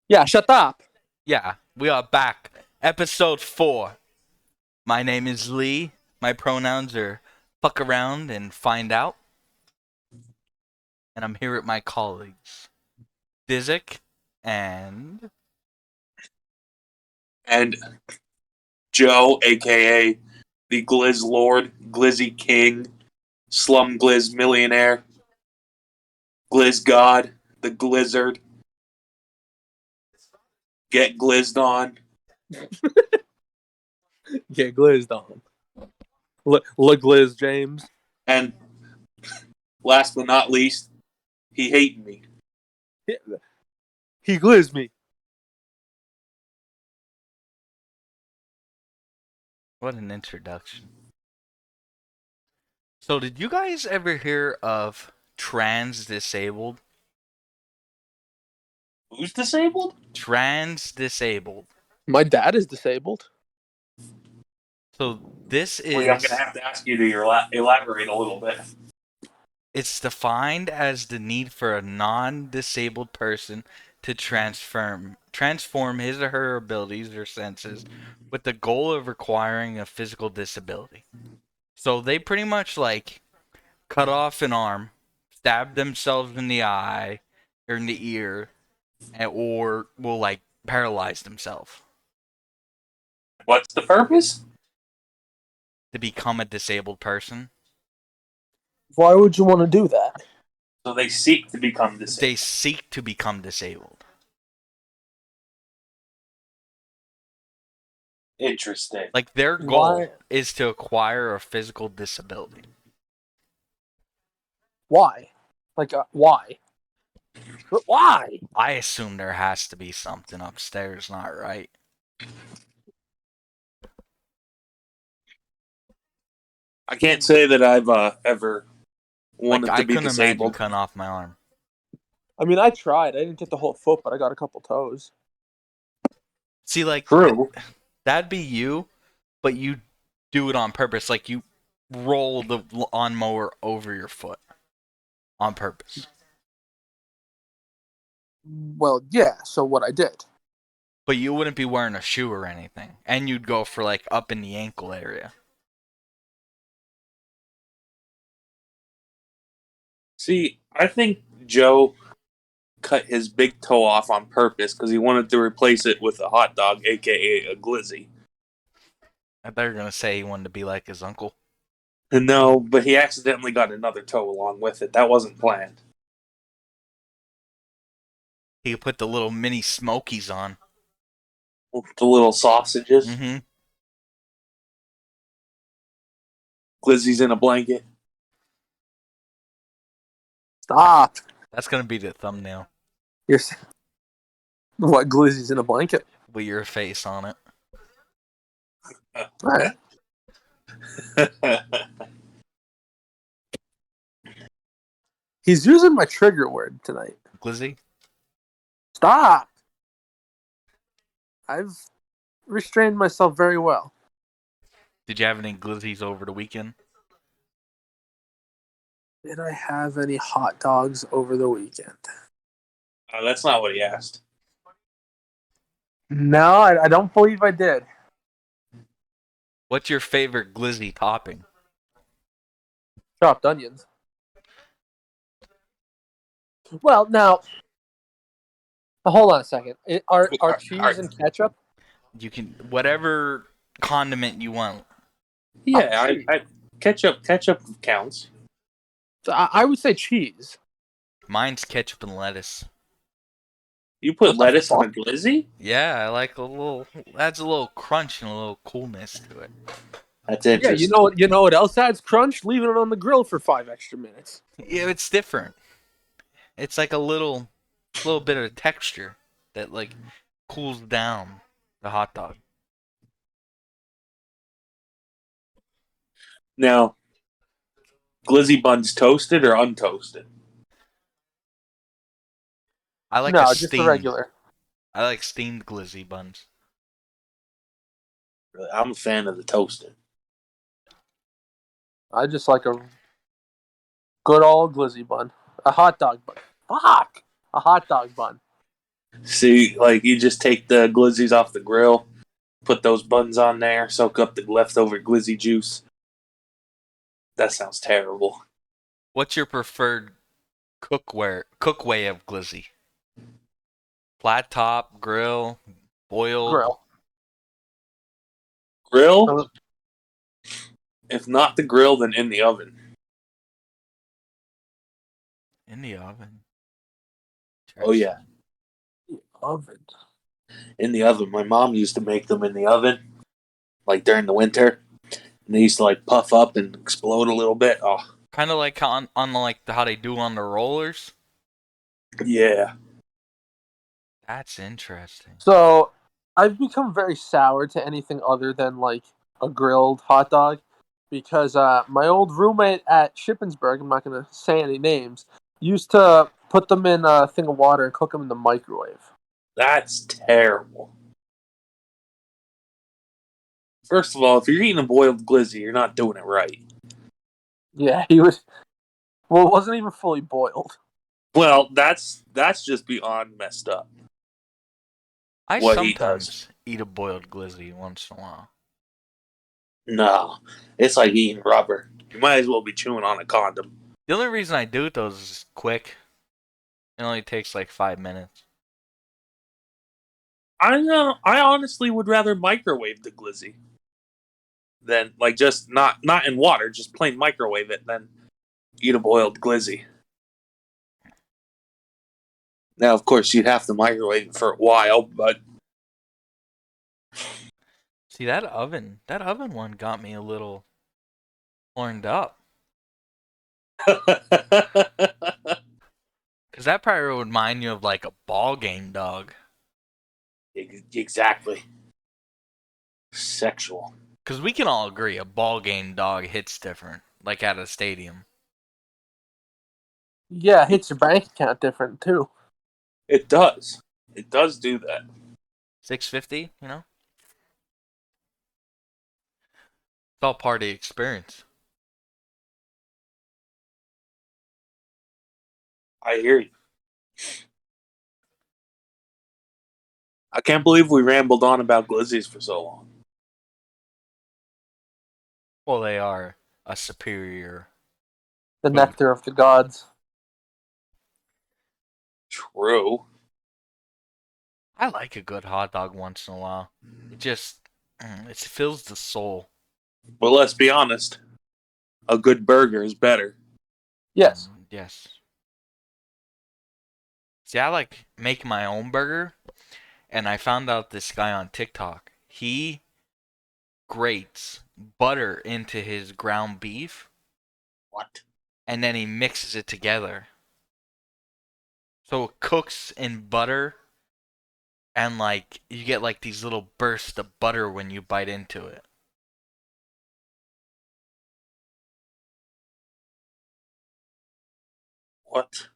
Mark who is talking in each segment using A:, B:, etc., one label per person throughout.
A: Yeah, shut up.
B: Yeah, we are back. Episode 4. My name is Lee. My pronouns are fuck around and find out. And I'm here with my colleagues, Dizik and.
C: And Joe, aka the Glizz Lord, Glizzy King, Slum Glizz Millionaire, Glizz God, the Glizzard, Get Glizzed On,
A: Get glizzed on. Look, Gliz James.
C: and last but not least, he hating me.
A: He glizzed me.
B: What an introduction. So, did you guys ever hear of trans disabled?
C: Who's disabled?
B: Trans disabled.
A: My dad is disabled.
B: So, this
C: Well, I'm
B: is.
C: going to have to ask you to elaborate a little bit.
B: It's defined as the need for a non-disabled person to transform his or her abilities or senses with the goal of acquiring a physical disability. So they pretty much like cut off an arm, stab themselves in the eye or in the ear, or will like paralyze themselves
C: What's the purpose?
B: to become a disabled person.
A: Why would you want to do that?
C: So they seek to become disabled.
B: They seek to become disabled.
C: Interesting.
B: Like their goal
A: Why?
B: is to acquire a physical disability.
A: Why? Like, why? But why?
B: I assume there has to be something upstairs, not right?
C: I can't say that I've ever
B: Like
C: wanted
B: I
C: to be
B: couldn't imagine
C: disabled.
B: cutting off my arm.
A: I mean, I tried. I didn't get the whole foot, but I got a couple toes.
B: See, like
C: True.
B: that'd be you, but you do it on purpose. Like you roll the lawnmower over your foot on purpose.
A: Well, yeah, so what I did.
B: But you wouldn't be wearing a shoe or anything, and you'd go for like up in the ankle area.
C: See, I think Joe cut his big toe off on purpose because he wanted to replace it with a hot dog, aka a glizzy.
B: I thought you were gonna say he wanted to be like his uncle.
C: No, but he accidentally got another toe along with it. That wasn't planned.
B: He could put the little mini smokies on.
C: The little sausages,
B: Mm-hmm.
C: glizzies in a blanket.
A: Stop.
B: That's gonna be the thumbnail
A: You're what? Glizzy's in a blanket.
B: with your face on it.
A: All right. He's using my trigger word tonight.
B: Glizzy?
A: Stop. I've restrained myself very well.
B: Did you have any glizzies over the weekend?
A: Did I have any hot dogs over the weekend?
C: That's not what he asked.
A: No, I don't believe I did.
B: What's your favorite glizzy topping?
A: Chopped onions. Well, now, hold on a second. Are cheese and ketchup?
B: You can whatever condiment you want.
C: Yeah, ketchup counts.
A: So I would say cheese.
B: Mine's ketchup and lettuce.
C: You put
A: What the
C: lettuce on a
A: fuck?
C: glizzy?
B: Yeah, I like a little. Adds a little crunch and a little coolness to it.
C: That's
A: Yeah,
C: interesting.
A: you know what else adds crunch? Leaving it on the grill for 5 extra minutes.
B: Yeah, it's different. It's like a little bit of texture that like cools down the hot dog.
C: Now, glizzy buns toasted or untoasted?
B: I like a
A: No, just the
B: steamed.
A: regular.
B: I like steamed glizzy buns.
C: I'm a fan of the toasted.
A: I just like a good old glizzy bun. A hot dog bun. Fuck! A hot dog bun.
C: See, like you just take the glizzies off the grill, put those buns on there, soak up the leftover glizzy juice. That sounds terrible.
B: What's your preferred cookway of glizzy? Flat top, grill, boiled,
A: Grill.
C: Grill?
A: Uh,
C: If not the grill, then in the oven.
B: in the oven.
C: Oh yeah,
A: Oven.
C: in the oven. My mom used to make them in the oven, like during the winter, and they used to like puff up and explode a little bit. Oh
B: Kind of like on like how they do on the rollers.
C: yeah.
B: That's interesting.
A: So I've become very sour to anything other than like a grilled hot dog because my old roommate at Shippensburg, I'm not going to say any names, used to put them in a thing of water and cook them in the microwave.
C: That's terrible. First of all, if you're eating a boiled glizzy, you're not doing it right.
A: Yeah, he was. Well, it wasn't even fully boiled.
C: Well, that's just beyond messed up.
B: I
C: What he does.
B: sometimes eat a boiled glizzy once in a while.
C: No, it's like eating rubber. You might as well be chewing on a condom.
B: The only reason I do it though is quick. It only takes like 5 minutes.
C: I know. I honestly would rather microwave the glizzy than like just not in water, just plain microwave it than eat a boiled glizzy. Now, of course, you'd have to microwave it for a while, but
B: See that oven one got me a little horned up. Cause that probably would remind you of like a ball game, dog.
C: exactly sexual.
B: Cause we can all agree a ball game dog hits different, like at a stadium.
A: Yeah, it hits your bank account different too.
C: It does. It does do that.
B: 650, you know? It's all part of the experience.
C: I hear you. I can't believe we rambled on about glizzies for so long.
B: Well, they are a superior
A: The
B: food.
A: nectar of the gods.
C: True.
B: I like a good hot dog once in a while. It just it fills the soul.
C: But let's be honest, a good burger is better.
A: Yes.
B: Yes. See, I like making my own burger, and I found out this guy on TikTok. He grates butter into his ground beef,
C: What?
B: and then he mixes it together. So it cooks in butter, and like you get like these little bursts of butter when you bite into it.
C: What?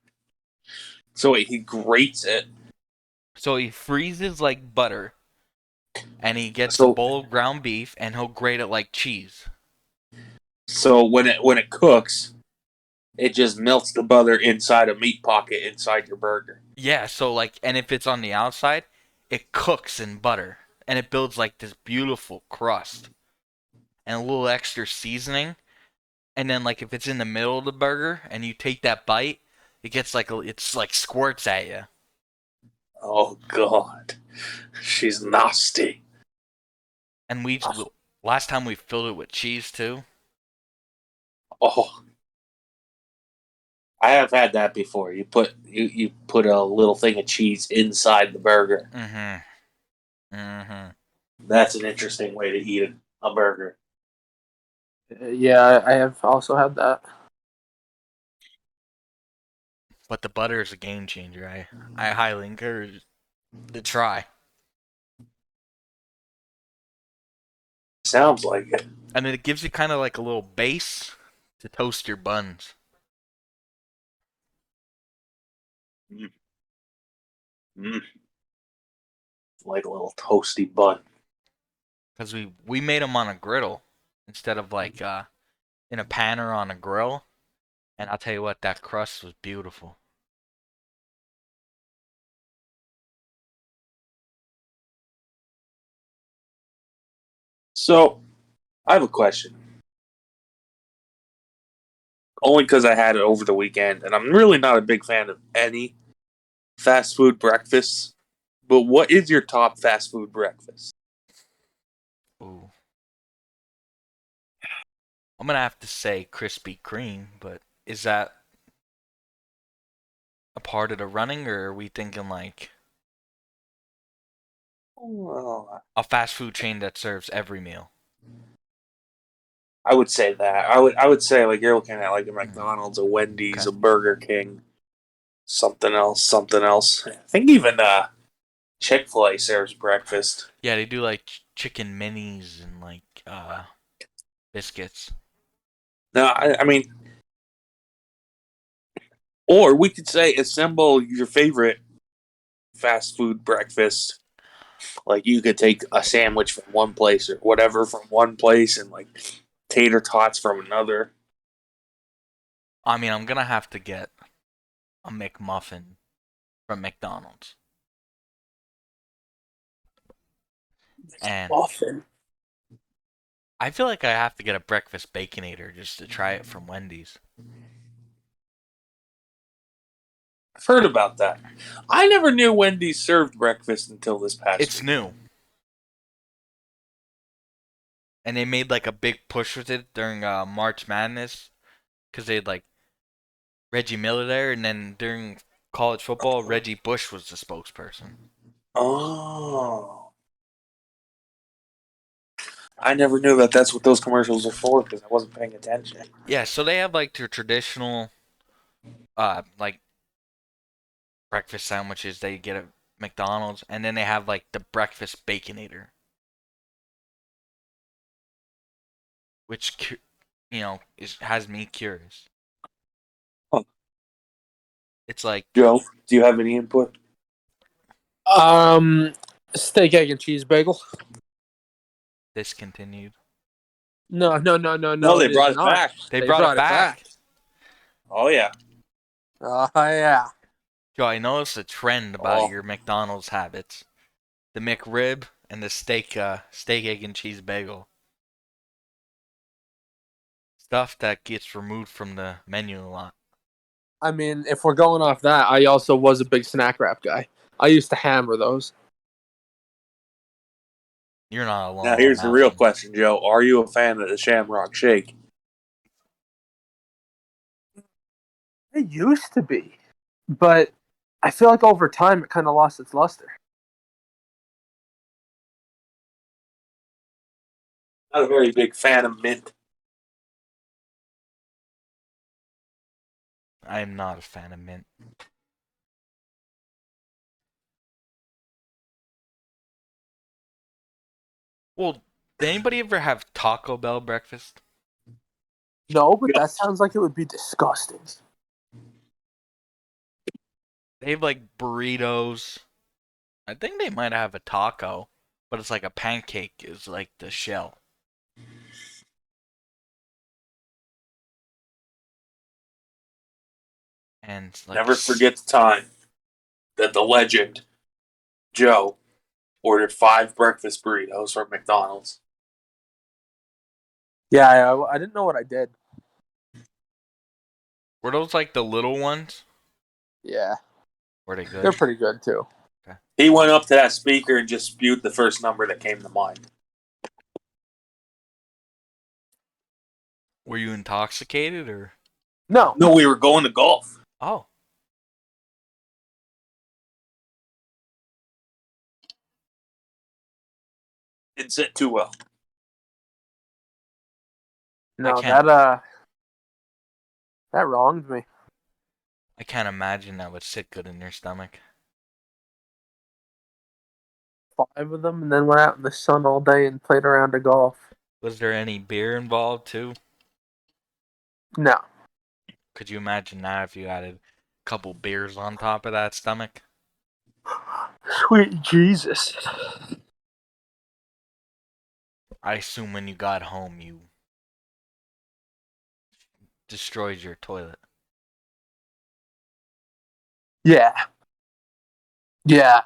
C: So wait, he grates it.
B: So he freezes like butter, and he gets a
C: So
B: bowl of ground beef, and he'll grate it like cheese.
C: so when it cooks, it just melts the butter inside a meat pocket inside your burger.
B: Yeah, so like, and if it's on the outside, it cooks in butter, and it builds like this beautiful crust, and a little extra seasoning. And then like if it's in the middle of the burger, and you take that bite, it gets like it's like squirts at you.
C: Oh God, she's nasty.
B: And we last time we filled it with cheese too.
C: Oh, I have had that before. You put a little thing of cheese inside the burger.
B: Mm-hmm. Mm-hmm.
C: That's an interesting way to eat a burger.
A: Yeah, I have also had that.
B: But the butter is a game changer. I highly encourage to try.
C: Sounds like it.
B: And it gives you kind of like a little base to toast your buns.
C: Mm. Mm. Like a little toasty bun.
B: Because we made them on a griddle instead of like in a pan or on a grill. And I'll tell you what, that crust was beautiful.
C: So, I have a question. Only because I had it over the weekend, and I'm really not a big fan of any fast food breakfasts. But what is your top fast food breakfast?
B: Ooh. I'm gonna have to say Krispy Kreme, but is that a part of the running, or are we thinking like
C: Well,
B: a fast food chain that serves every meal?
C: I would say that. I would say like you're looking at like a
B: Hmm.
C: McDonald's, a Wendy's,
B: Okay.
C: a Burger King, something else, something else. I think even Chick-fil-A serves breakfast.
B: Yeah, they do like chicken minis and like biscuits.
C: No, I mean, or we could say assemble your favorite fast food breakfast. Like you could take a sandwich from one place or whatever from one place and like tater tots from another.
B: I mean, I'm gonna have to get a McMuffin from McDonald's. And
A: Often.
B: I feel like I have to get a breakfast baconator just to try it from Wendy's.
C: I've heard about that. I never knew Wendy's served breakfast until this past
B: It's
C: week.
B: new. And they made like a big push with it during March Madness because they had like Reggie Miller there, and then during college football, Reggie Bush was the spokesperson.
C: Oh. I never knew that that's what those commercials are for because I wasn't paying attention.
B: Yeah, so they have like their traditional like breakfast sandwiches that you get at McDonald's, and then they have like the breakfast baconator, which has me curious.
C: Huh.
B: It's like
C: Joe, do you have any input?
A: Um, Steak, egg, and cheese bagel.
B: discontinued.
A: No, no, no, no,
C: No,
A: no.
C: they
A: It is
C: brought it
A: not.
C: back.
B: They
A: They
B: brought it
A: brought it back.
B: back.
C: Oh yeah.
A: Oh yeah.
B: Joe, I noticed a trend about
C: Oh,
B: your McDonald's habits: the McRib and the steak, egg, and cheese bagel. Stuff that gets removed from the menu a lot.
A: I mean, if we're going off that, I also was a big snack wrap guy. I used to hammer those.
B: You're not
C: now
B: alone on
C: here's the
B: that
C: real
B: one.
C: question, Joe. Are you a fan of the Shamrock Shake?
A: It used to be, but I feel like over time it kind of lost its luster.
C: Not a very big fan of mint.
B: I am not a fan of mint. Well, did anybody ever have Taco Bell breakfast?
A: No, but that sounds like it would be disgusting.
B: They have like burritos. I think they might have a taco, but it's like a pancake is like the shell. And it's like
C: Never forget the time that the legend Joe ordered 5 breakfast burritos from McDonald's.
A: Yeah, I didn't know what I did.
B: were those like the little ones?
A: Yeah,
B: Were they
A: they're
B: good?
A: pretty good too.
B: Okay.
C: He went up to that speaker and just spewed the first number that came to mind.
B: Were you intoxicated or?
A: No,
C: No, we were going to golf.
B: Oh,
C: Didn't sit too well.
B: I
A: no,
B: can't.
A: that wronged me.
B: I can't imagine that would sit good in your stomach.
A: 5 of them, and then went out in the sun all day and played around a golf.
B: Was there any beer involved too?
A: No,
B: Could you imagine that if you added a couple beers on top of that stomach?
A: sweet Jesus.
B: I assume when you got home you destroyed your toilet.
A: Yeah, yeah,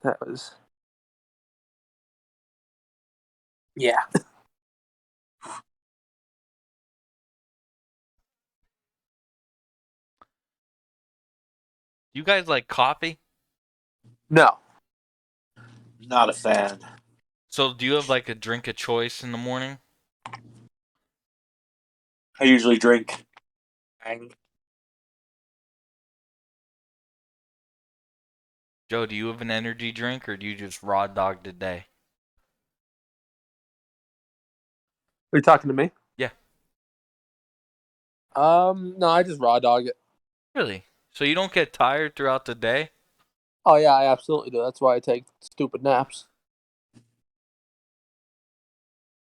A: that was. Yeah.
B: You guys like coffee?
A: No.
C: Not a fan.
B: So do you have like a drink of choice in the morning?
C: I usually drink Bang.
B: Joe, do you have an energy drink or do you just raw dog today?
A: Are you talking to me?
B: Yeah.
A: No, I just raw dog it.
B: Really? So you don't get tired throughout the day?
A: Oh yeah, I absolutely do. That's why I take stupid naps.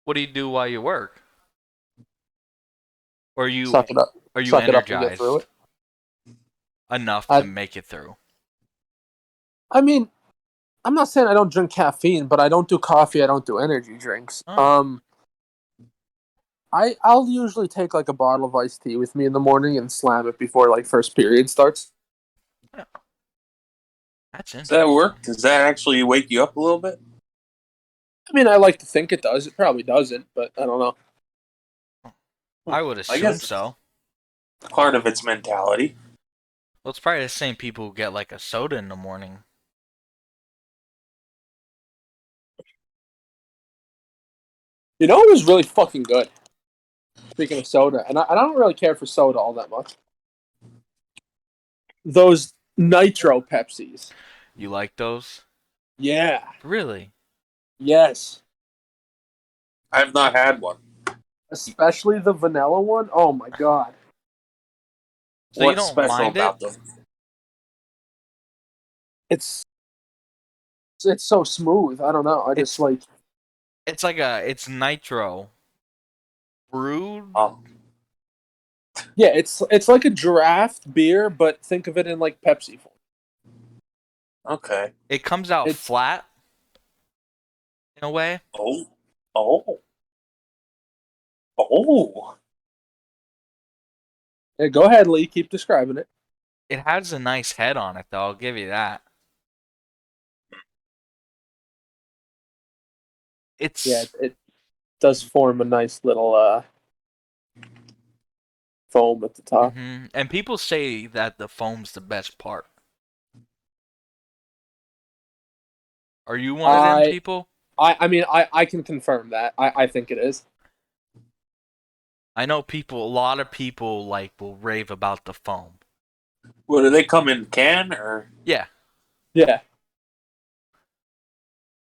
B: What do you do while you work? Or
A: Suck it up.
B: are you
A: Suck it up and get through
B: energized
A: it.
B: enough to
A: I
B: make it through?
A: I mean, I'm not saying I don't drink caffeine, but I don't do coffee. I don't do energy drinks.
B: Oh.
A: I'll usually take like a bottle of iced tea with me in the morning and slam it before like first period starts.
B: Yeah. That's
C: Does that
B: interesting.
C: work? Does that actually wake you up a little bit?
A: I mean, I like to think it does. It probably doesn't, but I don't know.
B: I would
C: I
B: assume
C: guess
B: so.
C: part of its mentality.
B: Well, it's probably the same people who get like a soda in the morning.
A: You know, it was really fucking good. Speaking of soda, and I don't really care for soda all that much. Those nitro Pepsis.
B: You like those?
A: Yeah.
B: Really?
A: Yes.
C: I've not had one.
A: Especially the vanilla one. Oh my god.
B: So you
C: What's
B: don't
C: special
B: mind it?
C: about them?
A: It's it's so smooth. I don't know. I just
B: It's
A: like
B: it's nitro brewed.
C: Oh,
A: yeah, it's like a draft beer, but think of it in like Pepsi form.
C: okay.
B: It comes out
A: It's
B: flat in a way.
C: Oh, oh, oh.
A: yeah, go ahead, Lee. Keep describing it.
B: It has a nice head on it, though. I'll give you that.
A: Yeah,
B: It's
A: it does form a nice little foam at the top.
B: and people say that the foam's the best part. Are you one of them
A: I
B: people?
A: I mean I can confirm that. I think it is.
B: I know people. A lot of people like will rave about the foam.
C: Well, do they come in can or
B: Yeah.
A: Yeah.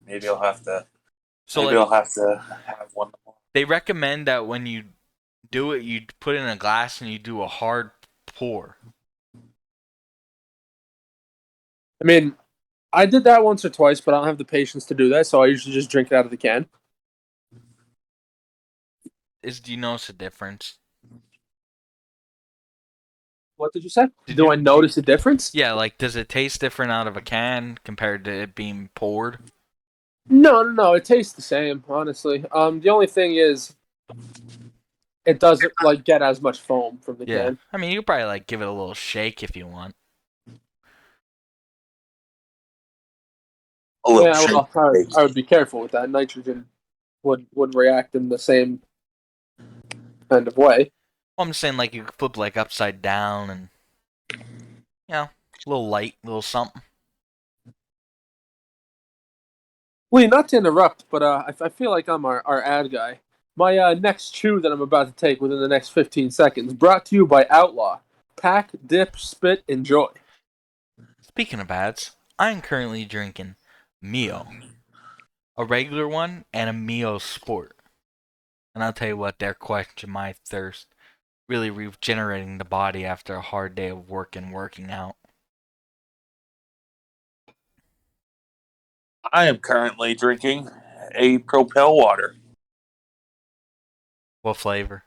C: maybe I'll have to?
B: So
C: Maybe
B: like
C: I'll have to have one.
B: they recommend that when you do it, you put it in a glass and you do a hard pour.
A: I mean, I did that once or twice, but I don't have the patience to do that, so I usually just drink it out of the can.
B: Do you notice a difference?
A: What did you say?
B: Did
A: Do I
B: you?
A: notice a difference?
B: Yeah, like does it taste different out of a can compared to it being poured?
A: No. It tastes the same, honestly. The only thing is, it doesn't like get as much foam from the
B: Yeah.
A: can.
B: I mean, you could probably like give it a little shake if you want.
C: A little
A: Yeah,
C: shake.
A: well, I would be careful with that. Nitrogen would react in the same kind of way.
B: Well, I'm just saying like you could flip like upside down and a little light, little something.
A: Lee, not to interrupt, but I feel like I'm our ad guy. My next chew that I'm about to take within the next 15 seconds, brought to you by Outlaw. Pack, dip, spit, enjoy.
B: Speaking of ads, I'm currently drinking Mio, a regular one and a Mio Sport. And I'll tell you what, they're quenching my thirst, really regenerating the body after a hard day of work and working out.
C: I am currently drinking a Propel water.
B: What flavor?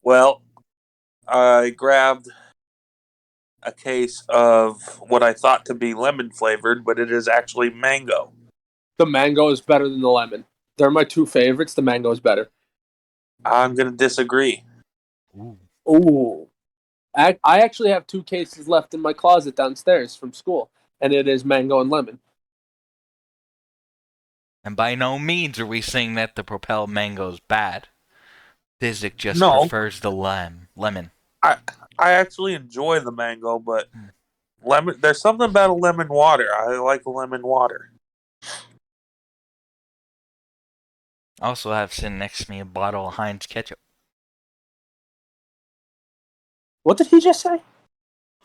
C: Well, I grabbed a case of what I thought to be lemon flavored, but it is actually mango.
A: The mango is better than the lemon. They're my two favorites. The mango is better.
C: I'm going to disagree.
B: Ooh.
A: Ooh. I actually have two cases left in my closet downstairs from school, and it is mango and lemon.
B: And by no means are we saying that the Propel mango's bad. Dizzy just
C: No,
B: prefers the lemon.
C: I actually enjoy the mango, but Lemon. There's something about a lemon water. I like lemon water.
B: I also have sitting next to me a bottle of Heinz ketchup.
A: What did he just say?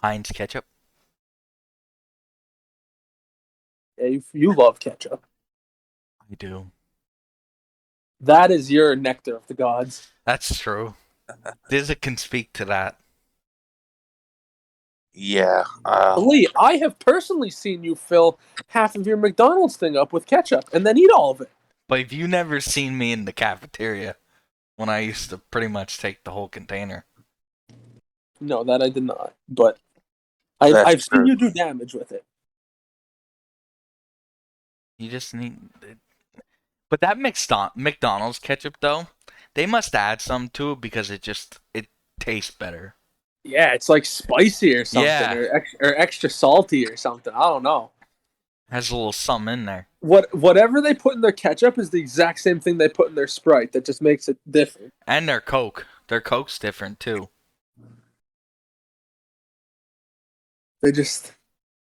B: Heinz ketchup.
A: Yeah, you love ketchup.
B: I do.
A: That is your nectar of the gods.
B: That's true. Dizzy can speak to that.
C: Yeah.
A: Lee, I have personally seen you fill half of your McDonald's thing up with ketchup and then eat all of it.
B: But have you never seen me in the cafeteria when I used to pretty much take the whole container?
A: No, that I did not. But I've seen you do damage with it.
B: You just need. But that McDonald's ketchup though, they must add some to it because it tastes better.
A: Yeah, it's like spicy or something,
B: Yeah.
A: or extra salty or something. I don't know.
B: Has a little something in there.
A: Whatever they put in their ketchup is the exact same thing they put in their Sprite. That just makes it different.
B: And their Coke. Their Coke's different too.
A: They're just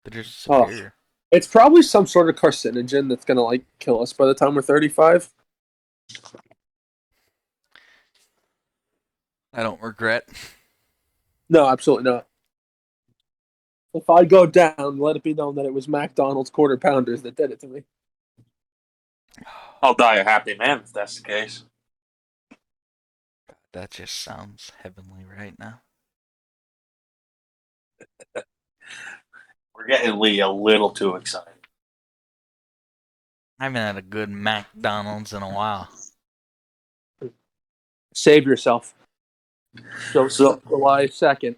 B: superior.
A: It's probably some sort of carcinogen that's gonna like kill us by the time we're 35.
B: I don't regret.
A: No, absolutely not. If I go down, let it be known that it was McDonald's quarter pounders that did it to me.
C: I'll die a happy man if that's the case.
B: That just sounds heavenly right now.
C: We're getting Lee a little too excited.
B: I haven't had a good McDonald's in a while.
A: Save yourself. So July 2nd.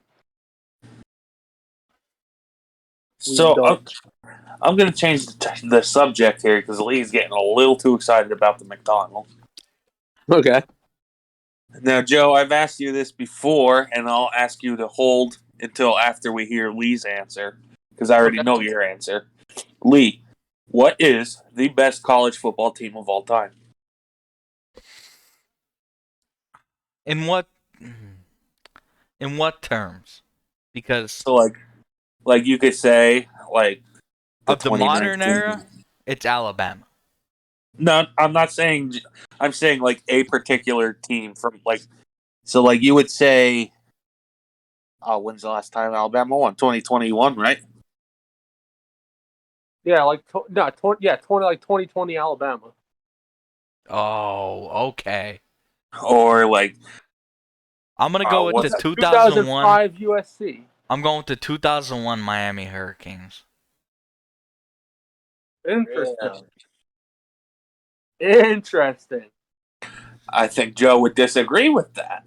C: So I'm going to change the subject here because Lee's getting a little too excited about the McDonald's.
A: Okay.
C: Now, Joe, I've asked you this before, and I'll ask you to hold until after we hear Lee's answer because I already know your answer. Lee, what is the best college football team of all time?
B: In what terms? Because
C: So, like you could say, like
B: of the modern era, it's Alabama.
C: No, I'm not saying. I'm saying like a particular team from like. So like you would say, when's the last time Alabama won? 2021, right?
A: Yeah, like 2020 Alabama.
B: Oh, okay.
C: Or like
B: I'm gonna go with the
A: 2005 USC.
B: I'm going with the 2001 Miami Hurricanes.
A: Interesting. Interesting.
C: I think Joe would disagree with that.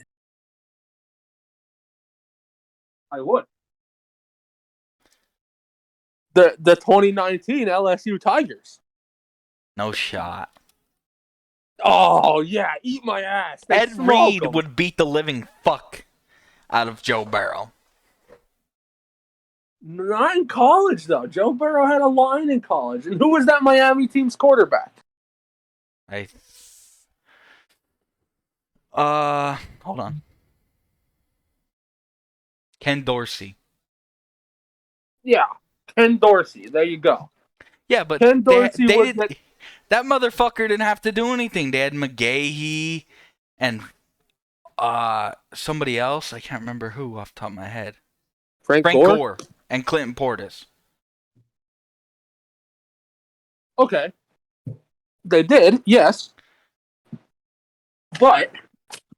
A: I would. The 2019 LSU Tigers.
B: No shot.
A: Oh yeah, eat my ass.
B: Ed Reed would beat the living fuck out of Joe Burrow.
A: Not in college though. Joe Burrow had a line in college, and who was that Miami team's quarterback?
B: Hold on. Ken Dorsey.
A: Yeah, Ken Dorsey. There you go.
B: Yeah, but
A: Ken Dorsey
B: that motherfucker didn't have to do anything. They had McGahee and somebody else. I can't remember who off the top of my head.
A: Frank Gore
B: and Clinton Portis.
A: Okay. They did, yes. But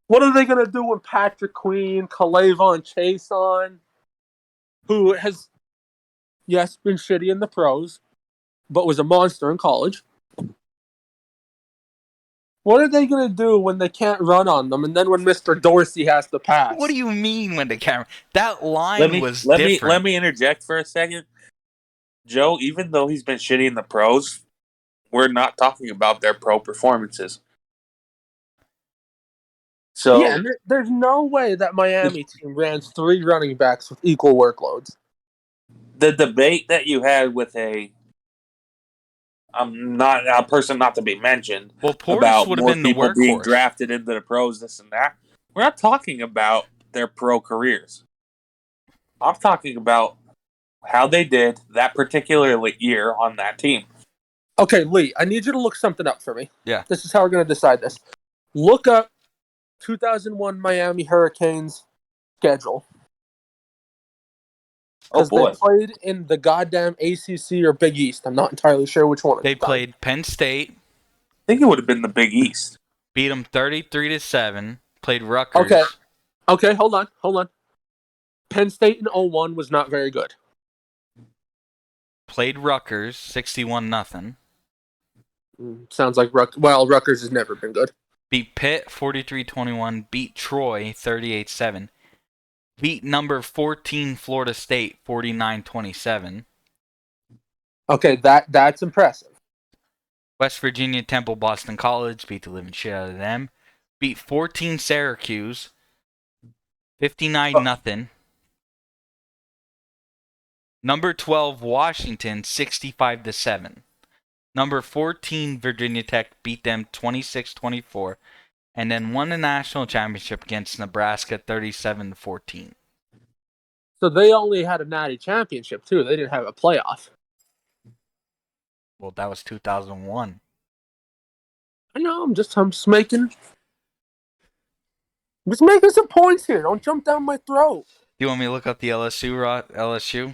A: what are they going to do when Patrick Queen, Kalavon Chase on, who has, yes, been shitty in the pros, but was a monster in college? What are they going to do when they can't run on them, and then when Mr. Dorsey has to pass?
B: What do you mean when they can't? That line was different.
C: Let me interject for a second. Joe, even though he's been shitty in the pros, we're not talking about their pro performances. So
A: yeah, there's no way that Miami team ran 3 running backs with equal workloads.
C: The debate that you had with a not a person not to be mentioned about more people being drafted into the pros, this and that. We're not talking about their pro careers. I'm talking about how they did that particular year on that team.
A: Okay, Lee, I need you to look something up for me.
B: Yeah.
A: This is how we're going to decide this. Look up 2001 Miami Hurricanes schedule.
C: Oh
A: Because they
C: boy.
A: played in the goddamn ACC or Big East. I'm not entirely sure which one.
B: They played Penn State,
C: I think it would have been the Big East.
B: beat them 33-7. Played Rutgers.
A: Okay, hold on. Penn State in 01 was not very good.
B: Played Rutgers 61-0.
A: Sounds like Rutgers has never been good.
B: Beat Pitt 43-21. Beat Troy 38-7. Beat number 14 Florida State 49-27.
A: Okay, that's impressive.
B: West Virginia Temple Boston College beat the living shit out of them. Beat 14 Syracuse 59-0. Number 12 Washington 65-7. Number 14 Virginia Tech beat them 26-24, and then won the national championship against Nebraska 37-14.
A: So they only had a natty championship too. They didn't have a playoff.
B: Well, that was 2001.
A: I know. I'm just making some points here. Don't jump down my throat.
B: Do you want me to look up the LSU?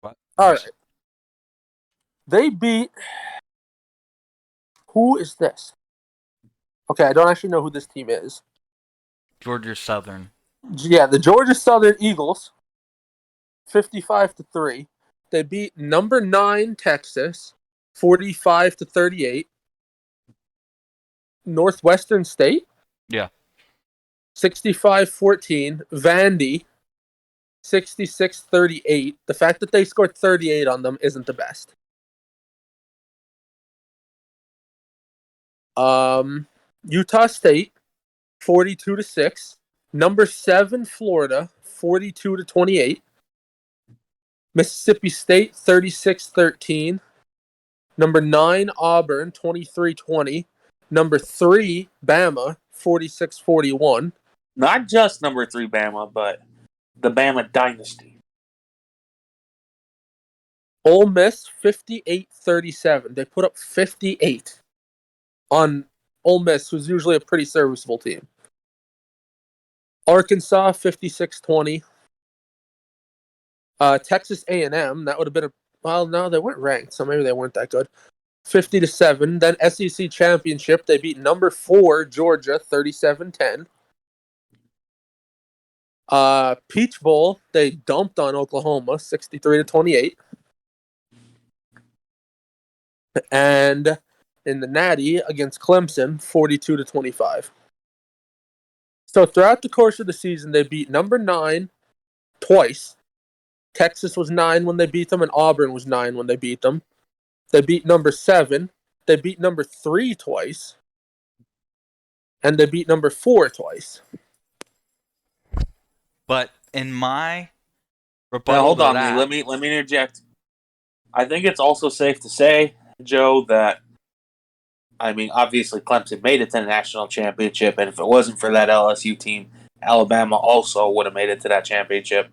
B: What?
A: All right. They beat. Who is this? Okay, I don't actually know who this team is.
B: Georgia Southern.
A: Yeah, the Georgia Southern Eagles, 55-3. They beat number 9 Texas, 45-38. Northwestern State,
B: Yeah.
A: 65-14. Vandy, 66-38. The fact that they scored 38 on them isn't the best. Utah State, 42-6. Number 7 Florida, 42-28. Mississippi State, 36-13. Number 9 Auburn, 23-20. Number 3 Bama, 46-41.
C: Not just number 3 Bama, but the Bama dynasty.
A: Ole Miss, 58-37. They put up 58 on Ole Miss, who's usually a pretty serviceable team. Arkansas, 56-20. Texas A&M, that would have been no, they weren't ranked, so maybe they weren't that good. 50-7. Then SEC Championship, they beat number 4 Georgia, 37-10. Peach Bowl, they dumped on Oklahoma, 63-28. And in the Natty against Clemson, 42-25. So throughout the course of the season, they beat number 9 twice. Texas was 9 when they beat them, and Auburn was 9 when they beat them. They beat number 7. They beat number 3 twice. And they beat number 4 twice.
B: But in my rebuttal
C: Now, hold
B: to
C: on,
B: that,
C: let me interject. I think it's also safe to say, Joe, that obviously Clemson made it to the national championship, and if it wasn't for that LSU team, Alabama also would have made it to that championship.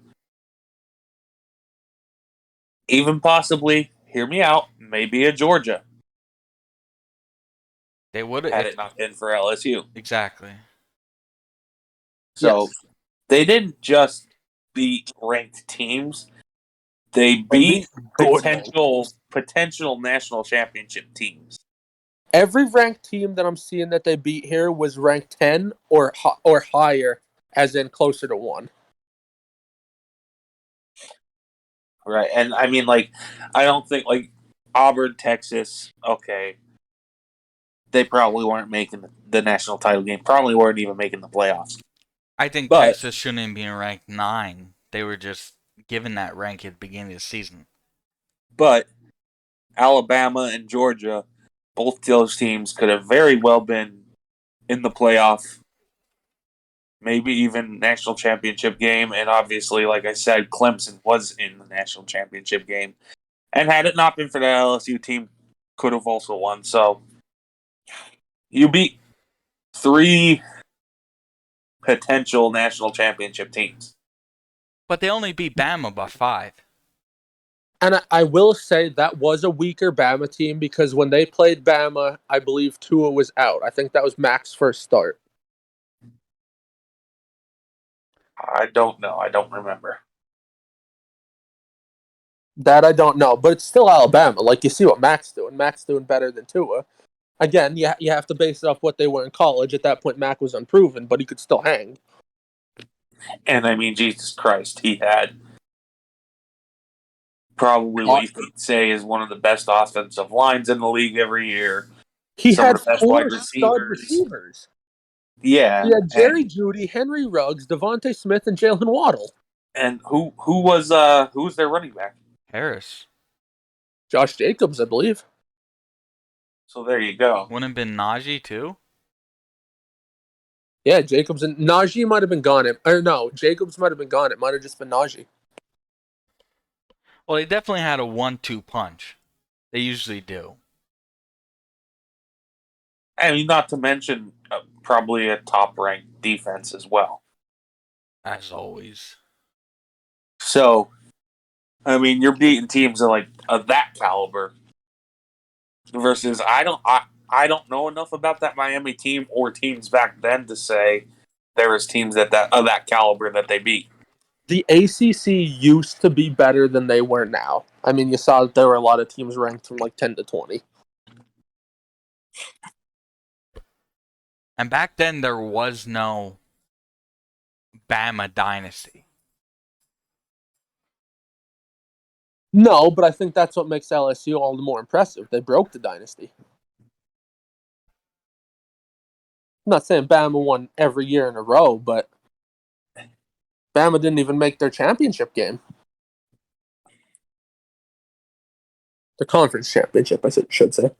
C: Even possibly, hear me out, maybe a Georgia.
B: they would
C: Had
B: have
C: it not been for LSU.
B: exactly.
C: So
A: Yes.
C: they didn't just beat ranked teams; they beat potential national championship teams.
A: Every ranked team that I'm seeing that they beat here was ranked 10 or higher, as in closer to 1.
C: Right, and I don't think Auburn, Texas. Okay, they probably weren't making the national title game. Probably weren't even making the playoffs.
B: I think
C: But-
B: Texas shouldn't be ranked 9. They were just given that rank at the beginning of the season.
C: But Alabama and Georgia, both those teams could have very well been in the playoff, maybe even national championship game. And obviously, like I said, Clemson was in the national championship game. And had it not been for the LSU team, could have also won. So You beat 3 potential national championship teams.
B: But they only beat Bama by 5.
A: And I will say that was a weaker Bama team because when they played Bama, I believe Tua was out. I think that was Mac's first start.
C: I don't know. I don't remember.
A: That I don't know, but it's still Alabama. Like, you see what Mac's doing. Mac's doing better than Tua. Again, you have to base it off what they were in college. At that point, Mac was unproven, but he could still hang.
C: And I mean, Jesus Christ, he had probably what you could say is one of the best offensive lines in the league every year.
A: He
C: Some
A: had
C: of the best
A: 4
C: wide
A: stud
C: receivers.
A: receivers.
C: Yeah,
A: He had Jerry Jeudy, Henry Ruggs, Devontae Smith, and Jalen Waddle.
C: and who was their running back?
B: Harris.
A: Josh Jacobs, I believe.
C: So there you go.
B: Wouldn't have been Najee too?
A: Yeah, Jacobs and Najee might have been gone. Jacobs might have been gone. It might have just been Najee.
B: Well, they definitely had a 1-2 punch. They usually do.
C: I mean, not to mention probably a top-ranked defense as well.
B: As always.
C: So, I mean, you're beating teams of that caliber versus I don't know enough about that Miami team or teams back then to say there was teams of that caliber that they beat.
A: The ACC used to be better than they were now. I mean, you saw that there were a lot of teams ranked from like 10 to 20.
B: And back then, there was no Bama dynasty.
A: No, but I think that's what makes LSU all the more impressive. They broke the dynasty. I'm not saying Bama won every year in a row, but Bama didn't even make their championship game. The conference championship, I should say.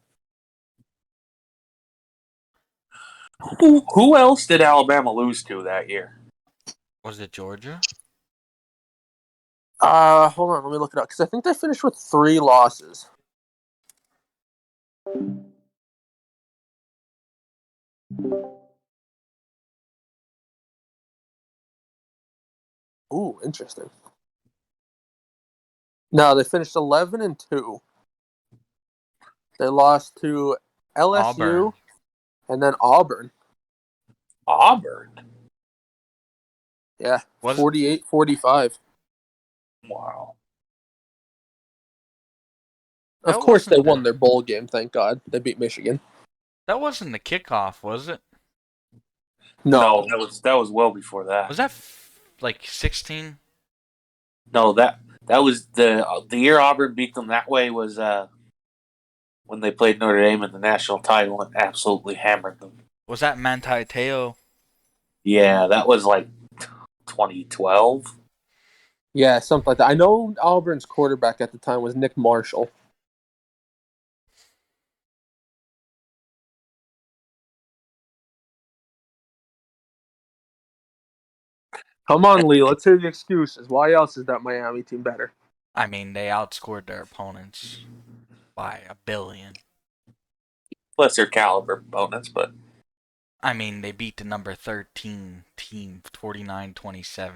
C: Who else did Alabama lose to that year?
B: Was it Georgia?
A: Hold on, let me look it up because I think they finished with 3 losses. Ooh, interesting. No, they finished 11-2. They lost to LSU
B: Auburn.
A: and then Auburn.
C: Auburn.
A: Yeah,
B: Was
A: 48-45.
C: Wow.
A: Of
B: That
A: course, they
B: wasn't
A: won
B: the
A: their bowl game. Thank God, they beat Michigan.
B: that wasn't the kickoff, was it?
C: No,
A: No,
C: that was well before that.
B: Was that like 16?
C: No, that was the year Auburn beat them that way was when they played Notre Dame in the national title and absolutely hammered them.
B: Was that Manti Te'o?
C: Yeah, that was like 2012.
A: yeah, something like that. I know Auburn's quarterback at the time was Nick Marshall. Come on, Lee. Let's hear the excuses. Why else is that Miami team better?
B: I mean, they outscored their opponents by 1 billion.
C: Lesser caliber opponents, but
B: I mean, they beat the number 13 team 49-27.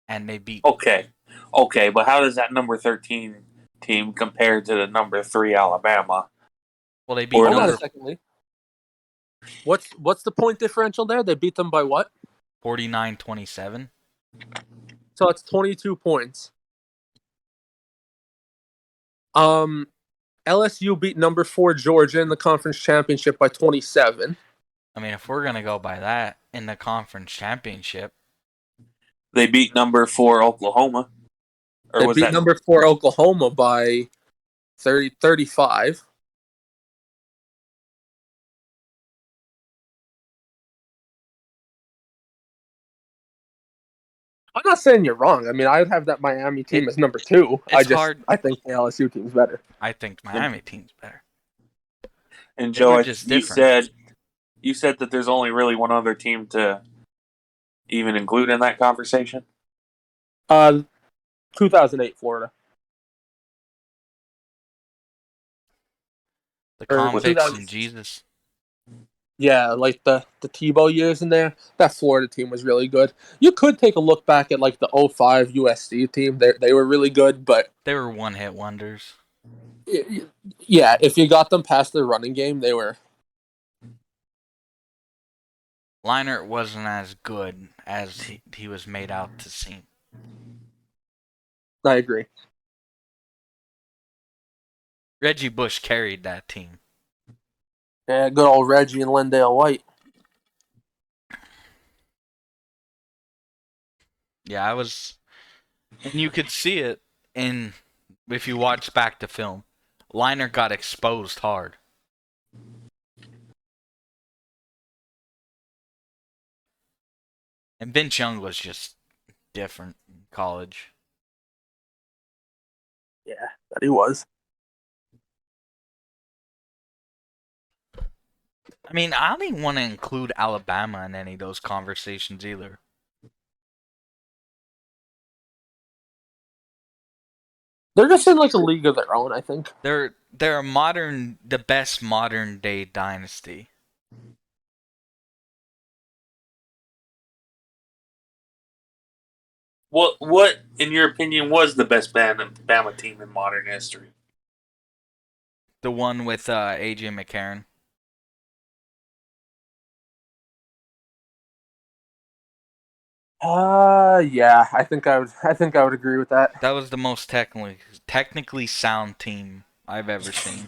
B: And they beat
C: okay, but how does that number 13 team compare to the number 3 Alabama?
B: well, they beat
C: Or
A: Hold on a
B: number
A: second, Lee. What's the point differential there? They beat them by what?
B: 49-27.
A: So it's 22 points. LSU beat number 4 Georgia in the conference championship by 27.
B: I mean, if we're going to go by that in the conference championship,
C: They beat number 4 Oklahoma. Or
A: They
C: was
A: beat
C: that
A: number 4 Oklahoma by 35. I'm not saying you're wrong. I mean, I'd have that Miami team as number 2.
B: it's hard.
A: I think the LSU team's better.
B: I think Miami team's better.
C: And
B: They were
C: Joe,
B: just
C: you
B: different.
C: said that there's only really one other team to even include in that conversation?
A: 2008 Florida.
B: The
A: or
B: convicts
A: 2000.
B: and Jesus.
A: Yeah, like the Tebow years in there. That Florida team was really good. You could take a look back at like the '05 USC team. They were really good, but
B: They were one-hit wonders.
A: yeah, if you got them past their running game, they were.
B: Leinart wasn't as good as he was made out to seem.
A: I agree.
B: Reggie Bush carried that team.
A: Yeah, good old Reggie and Lindale White.
B: Yeah, I was, and you could see it in if you watch back the film. Leinart got exposed hard. And Vince Young was just different in college.
A: Yeah, that he was.
B: I mean, I don't even want to include Alabama in any of those conversations either.
A: They're just in like a league of their own, I think.
B: They're the best modern day dynasty.
C: What in your opinion was the best Bama team in modern history?
B: The one with AJ McCarron.
A: Yeah, I think I would agree with that.
B: That was the most technically sound team I've ever seen.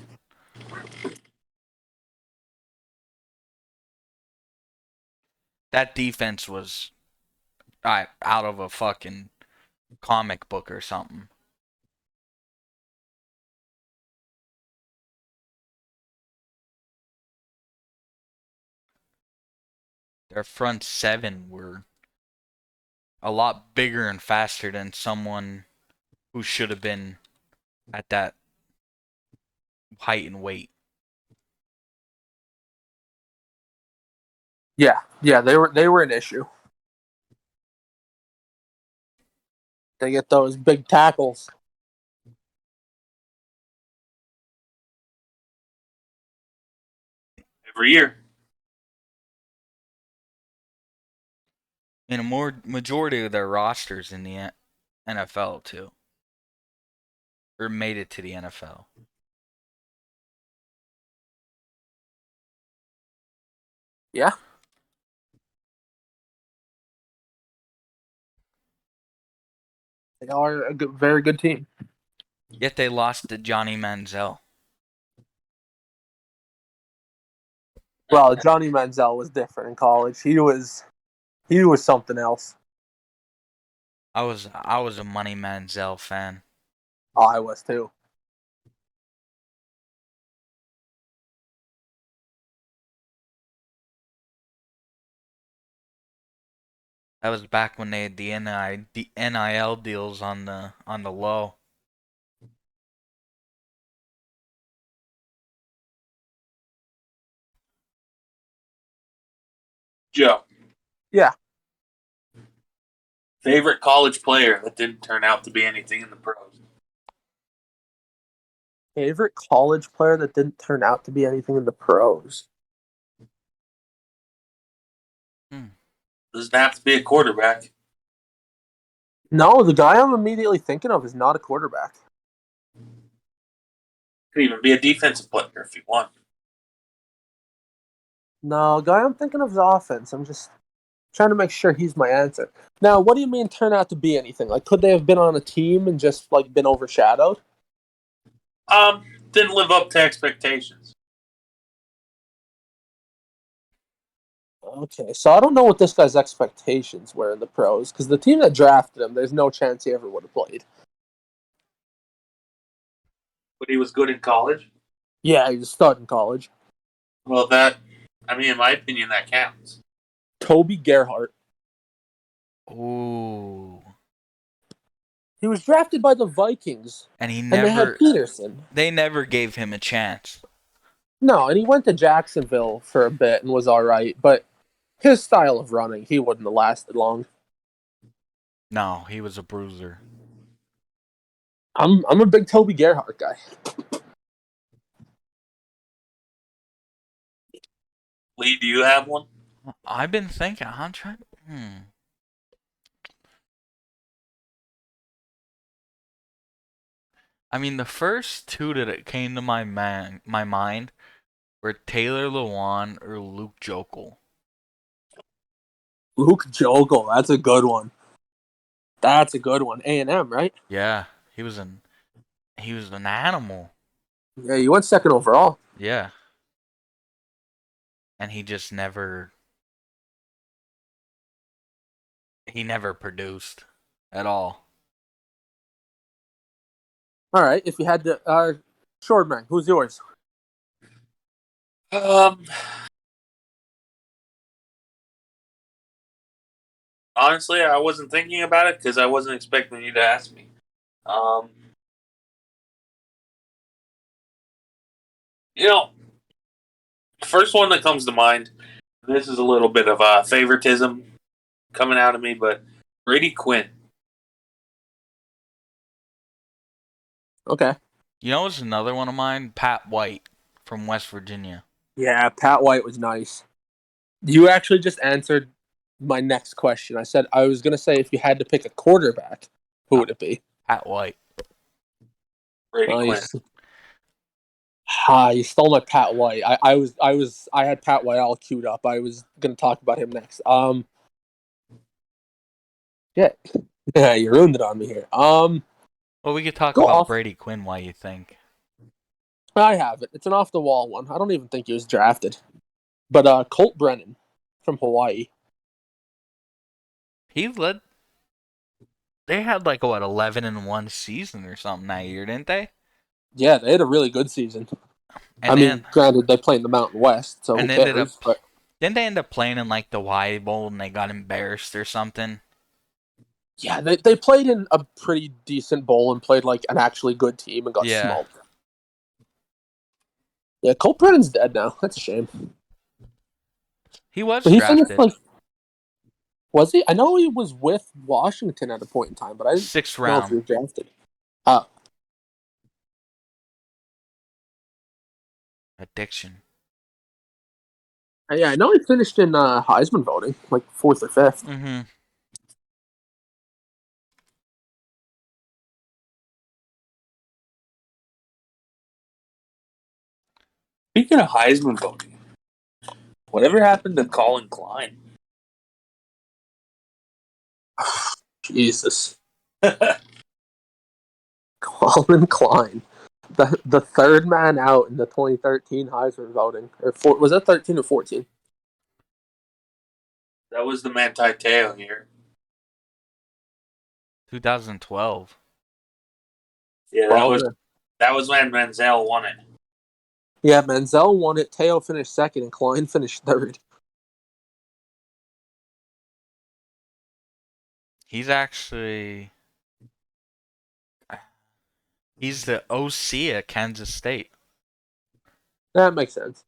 B: That defense was out of a fucking comic book or something. Their front seven were a lot bigger and faster than someone who should have been at that height and weight.
A: Yeah, they were an issue. They get those big tackles.
C: Every year.
B: And a majority of their rosters in the NFL too, or made it to the NFL.
A: Yeah. They are a very good team.
B: Yet they lost to Johnny Manziel.
A: Well, Johnny Manziel was different in college. He was something else.
B: I was a Money Manziel fan.
A: Oh, I was too.
B: That was back when they had the NIL deals on the low.
C: Joe,
A: Yeah.
C: favorite college player that didn't turn out to be anything in the pros?
A: Favorite college player that didn't turn out to be anything in the pros.
C: Doesn't have to be a quarterback.
A: No, the guy I'm immediately thinking of is not a quarterback.
C: Could even be a defensive player if you want.
A: No, guy I'm thinking of is offense. I'm just trying to make sure he's my answer. Now, what do you mean turn out to be anything? Like, could they have been on a team and just like been overshadowed?
C: Didn't live up to expectations.
A: Okay, so I don't know what this guy's expectations were in the pros because the team that drafted him, there's no chance he ever would have played.
C: But he was good in college.
A: Yeah, he was a stud in college.
C: Well, in my opinion, that counts.
A: Toby Gerhart.
B: Ooh.
A: He was drafted by the Vikings,
B: And
A: they had Peterson.
B: they never gave him a chance.
A: No, and he went to Jacksonville for a bit and was all right, but his style of running, he wouldn't have lasted long.
B: No, he was a bruiser.
A: I'm a big Toby Gerhart guy.
C: Lee, do you have one?
B: I've been thinking. I'm trying. I mean, the first two that came to my mind were Taylor Lewan or Luke Jokel.
A: Luke Jokel, that's a good one. That's a good one. A&M, right?
B: Yeah, he was an animal.
A: Yeah, you went second overall.
B: Yeah, and he just never produced at all.
A: All right, if you had to, Shortman, who's yours?
C: Um, honestly, I wasn't thinking about it because I wasn't expecting you to ask me. Um, you know, first one that comes to mind. This is a little bit of a favoritism coming out of me, but Brady Quinn.
A: Okay.
B: You know, it's another one of mine, Pat White from West Virginia.
A: Yeah, Pat White was nice. You actually just answered my next question. I was going to say if you had to pick a quarterback, who would it be?
B: Pat White.
C: Brady Quinn.
A: Nice. You stole my Pat White. I had Pat White all queued up. I was going to talk about him next. Yeah, yeah, you ruined it on me here.
B: Well, we could talk
A: Go
B: about
A: off.
B: Brady Quinn. Why you think?
A: I have it. It's an off the wall one. I don't even think he was drafted. But Colt Brennan from Hawaii.
B: He led. They had like what 11-1 season or something that year, didn't they?
A: Yeah, they had a really good season. I
B: And
A: mean,
B: then
A: granted, they play in the Mountain West, so who
B: and ended
A: cares?
B: up.
A: But
B: Didn't they end up playing in like the Y Bowl and they got embarrassed or something?
A: yeah, they played in a pretty decent bowl and played like an actually good team and got
B: Yeah,
A: smoked. Yeah, Colt Brennan's dead now. That's a shame.
B: he was
A: But he finished
B: drafted
A: like, was he? I know he was with Washington at a point in time, but I didn't
B: sixth
A: know if he
B: round.
A: was drafted. Uh,
B: Addiction.
A: yeah, I know he finished in Heisman voting, like fourth or fifth.
B: Mm-hmm.
C: Speaking of Heisman voting, whatever happened to Colin Klein?
A: Jesus, Colin Klein, the third man out in the 2013 Heisman voting, was that 13 or 14?
C: That was the Manti Te'o here.
B: 2012.
C: Yeah,
A: Well,
C: that was when Manziel won it.
A: yeah, Manziel won it. Teo finished second, and Klein finished third.
B: He's actually he's the OC at Kansas State.
A: That makes sense.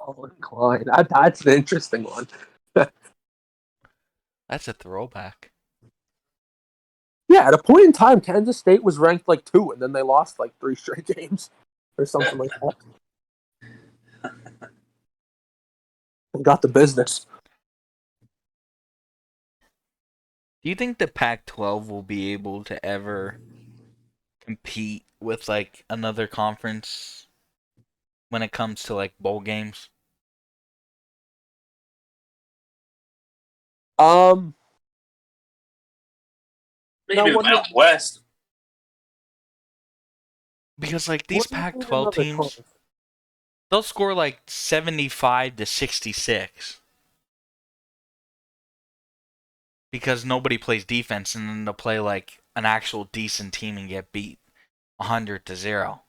A: Colin Klein, that's an interesting one.
B: That's a throwback.
A: Yeah, at a point in time, Kansas State was ranked like 2, and then they lost like 3 straight games or something like that. And got the business.
B: Do you think the Pac-12 will be able to ever compete with like another conference when it comes to like bowl games?
A: Um, now
C: Maybe the Mountain West.
B: Because like these
A: what do you mean
B: Pac-12
A: another
B: teams,
A: conference?
B: they'll score like 75 to 66 because nobody plays defense, and then they'll play like an actual decent team and get beat 100-0.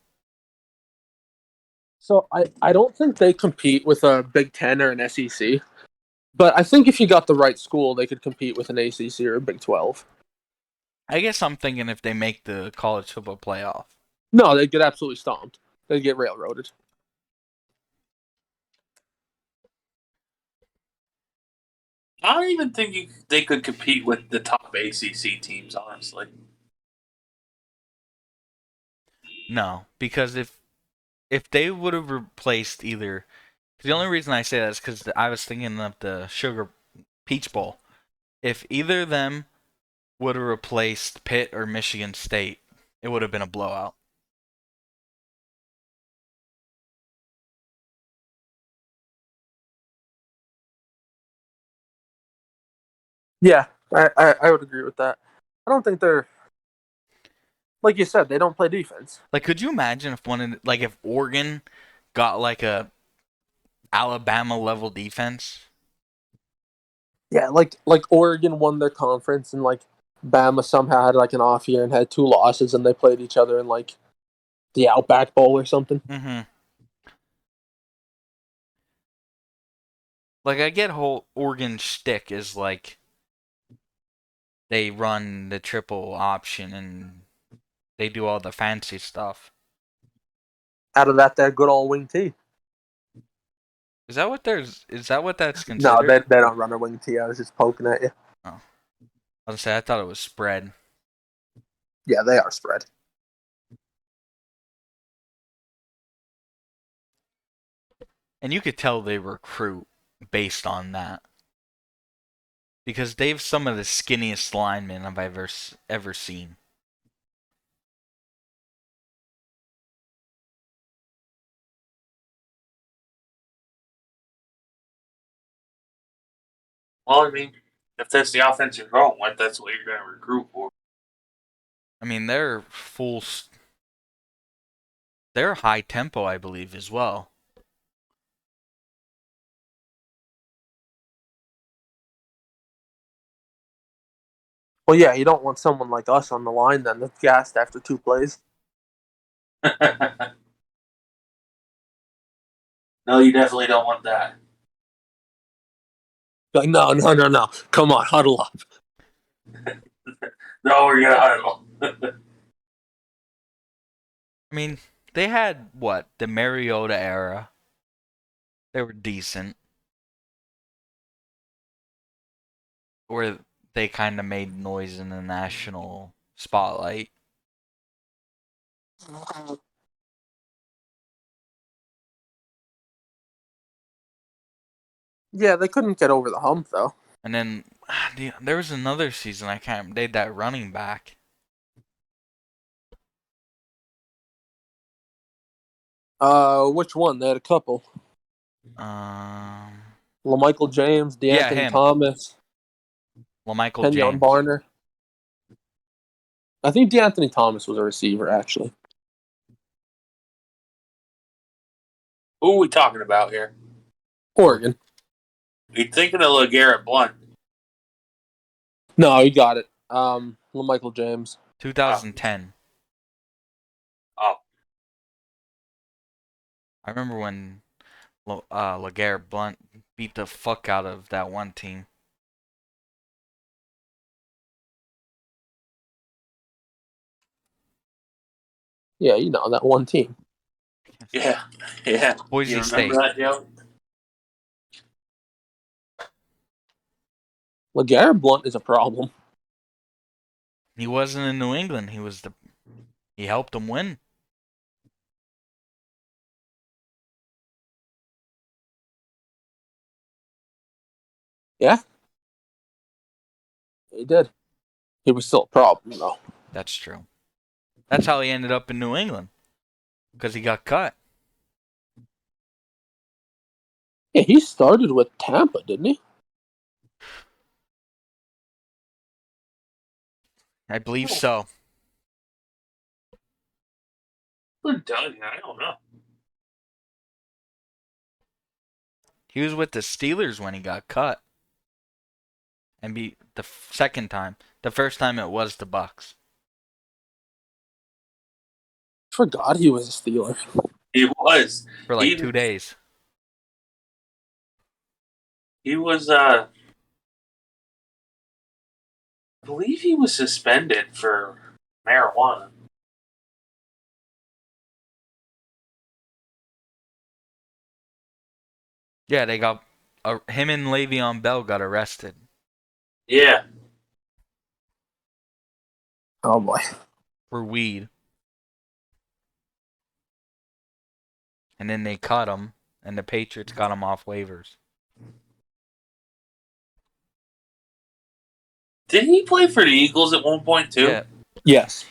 A: So I don't think they compete with a Big Ten or an SEC, but I think if you got the right school, they could compete with an ACC or a Big 12.
B: I guess I'm thinking if they make the college football playoff.
A: No, they'd get absolutely stomped. They'd get railroaded.
C: I don't even think they could compete with the top ACC teams, honestly.
B: No, because if they would have replaced either, the only reason I say that is because I was thinking of the Sugar Peach Bowl. If either of them would have replaced Pitt or Michigan State, it would have been a blowout.
A: Yeah, I would agree with that. I don't think they're like you said. They don't play defense.
B: Like, could you imagine if if Oregon got like a Alabama level defense?
A: Yeah, like Oregon won their conference and like Bama somehow had like an off year and had 2 losses and they played each other in like the Outback Bowl or something.
B: Mm-hmm. Like, I get whole Oregon shtick is like they run the triple option and they do all the fancy stuff.
A: Out of that, they're good old wing T.
B: Is that what that's
A: No,
B: considered?
A: they don't run a wing T. I was just poking at you.
B: Oh, I was gonna say I thought it was spread.
A: Yeah, they are spread.
B: And you could tell they recruit based on that. Because they've some of the skinniest linemen I've ever seen.
C: Well, I mean, if that's the offense you're going with, that's what you're going to recruit for.
B: I mean, they're high tempo, I believe, as well.
A: Well, yeah, you don't want someone like us on the line then that's gassed after 2 plays.
C: No, you definitely don't want that.
A: Like, no, no, no, no. Come on, huddle up.
C: No, we're going to huddle.
B: I mean, they had what? The Mariota era. They were decent. Where they kind of made noise in the national spotlight.
A: Yeah, they couldn't get over the hump though.
B: And then there was another season I can't. They had that running back.
A: Which one? They had a couple.
B: Um,
A: LaMichael James,
B: yeah,
A: D'Anthony
B: him,
A: Thomas,
B: LaMichael
A: Kenyon
B: James.
A: Barner. I think D'Anthony Thomas was a receiver actually.
C: Who are we talking about here?
A: Oregon.
C: You're thinking of LeGarrette Blunt.
A: No, he got it. LaMichael James.
B: 2010.
C: Oh,
B: I remember when LeGarrette Blunt beat the fuck out of that one team.
A: Yeah, you know that one team.
C: yeah. Yeah. You
B: Boise
C: remember
B: State.
C: that, Joe?
A: LeGarrette Blunt is a problem.
B: He wasn't in New England. He helped them win.
A: Yeah, he did. He was still a problem though.
B: That's true. That's how he ended up in New England. Because he got cut.
A: Yeah, he started with Tampa, didn't he?
B: I believe so.
C: Good done. I don't know.
B: He was with the Steelers when he got cut. And the second time. The first time it was the Bucks.
A: Forgot he was a Steeler.
C: He was.
B: For like 2 days.
C: He was, I believe he was suspended for marijuana.
B: Yeah, they got him and Le'Veon Bell got arrested
C: Yeah.
A: Oh boy.
B: for weed. and then they cut him, and the Patriots got him off waivers.
C: Did he play for the Eagles at one point too?
B: Yeah,
A: Yes.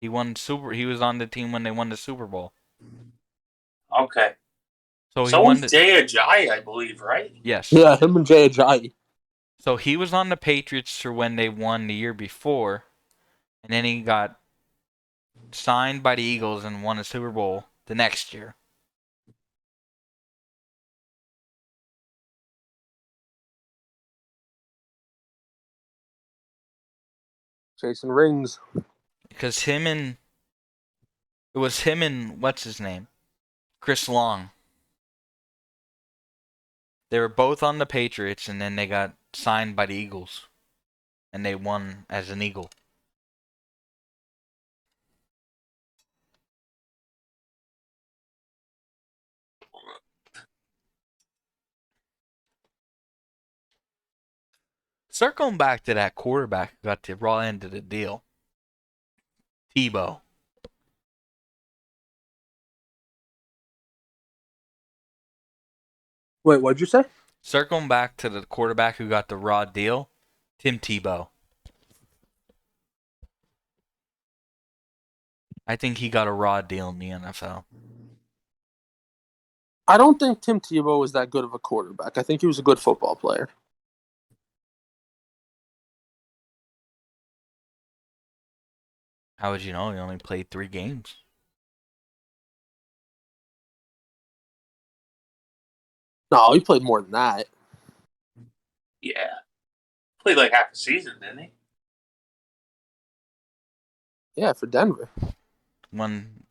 B: he was on the team when they won the Super Bowl.
C: Okay.
B: So he
C: So
B: won
C: was Jay Ajayi, I believe, right?
B: Yes.
A: Yeah, him and Jay Ajayi.
B: So he was on the Patriots for when they won the year before, and then he got signed by the Eagles and won a Super Bowl the next year.
A: Jason Rings.
B: Because it was him and what's his name? Chris Long. They were both on the Patriots, and then they got signed by the Eagles, and they won as an Eagle. Circling back to that quarterback who got the raw end of the deal, Tebow.
A: Wait, what'd you say?
B: Circling back to the quarterback who got the raw deal, Tim Tebow. I think he got a raw deal in the NFL.
A: I don't think Tim Tebow was that good of a quarterback. I think he was a good football player.
B: How would you know? He only played 3 games.
A: No, he played more than that.
C: Yeah. Played like half a season, didn't he?
A: Yeah, for Denver.
B: When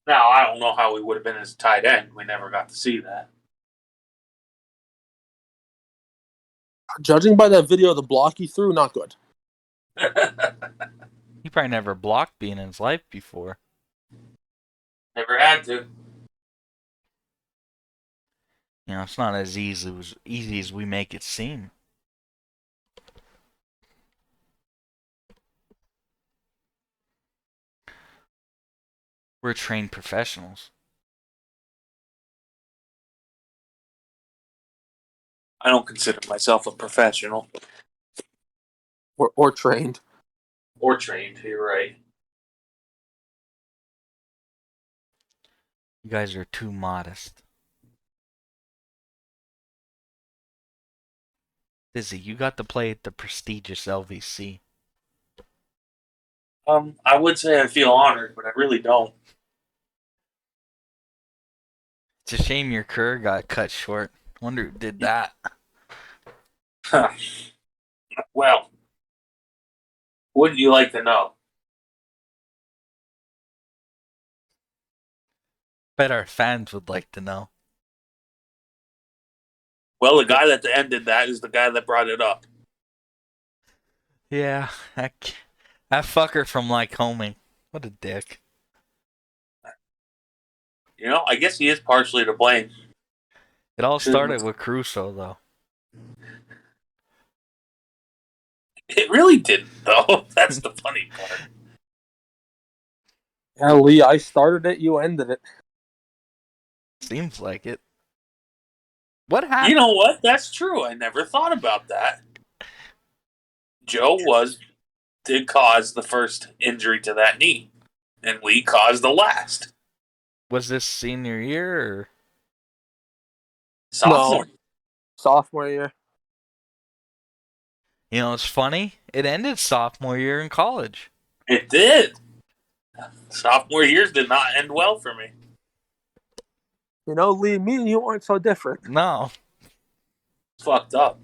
C: Now, I don't know how he would have been as a tight end. We never got to see that.
A: Judging by that video of the block he threw, not good.
B: he probably never blocked being in his life before.
C: Never had to.
B: You know, it's not as easy as we make it seem. We're trained professionals.
C: I don't consider myself a professional.
A: Or trained.
C: Or trained, you're right.
B: You guys are too modest. Dizzy, you got to play at the prestigious LVC.
C: I would say I feel honored, but I really don't.
B: It's a shame your career got cut short. Wonder who did that.
C: Well, wouldn't you like to know?
B: Bet our fans would like to know.
C: Well, the guy that ended that is the guy that brought it up.
B: Yeah, that fucker from Lycoming. What a dick.
C: You know, I guess he is partially to blame.
B: It all started with Crusoe, though.
C: It really didn't, though. That's the funny part.
A: Yeah, Lee, I started it, you ended it.
B: Seems like it. What happened?
C: You know what? That's true. I never thought about that. Joe did cause the first injury to that knee, and Lee caused the last.
B: Was this senior year or
C: Sophomore.
A: No. Sophomore year.
B: You know, it's funny. It ended sophomore year in college.
C: It did. Sophomore years did not end well for me.
A: You know, Lee, me and you aren't so different.
B: No.
C: It's fucked up.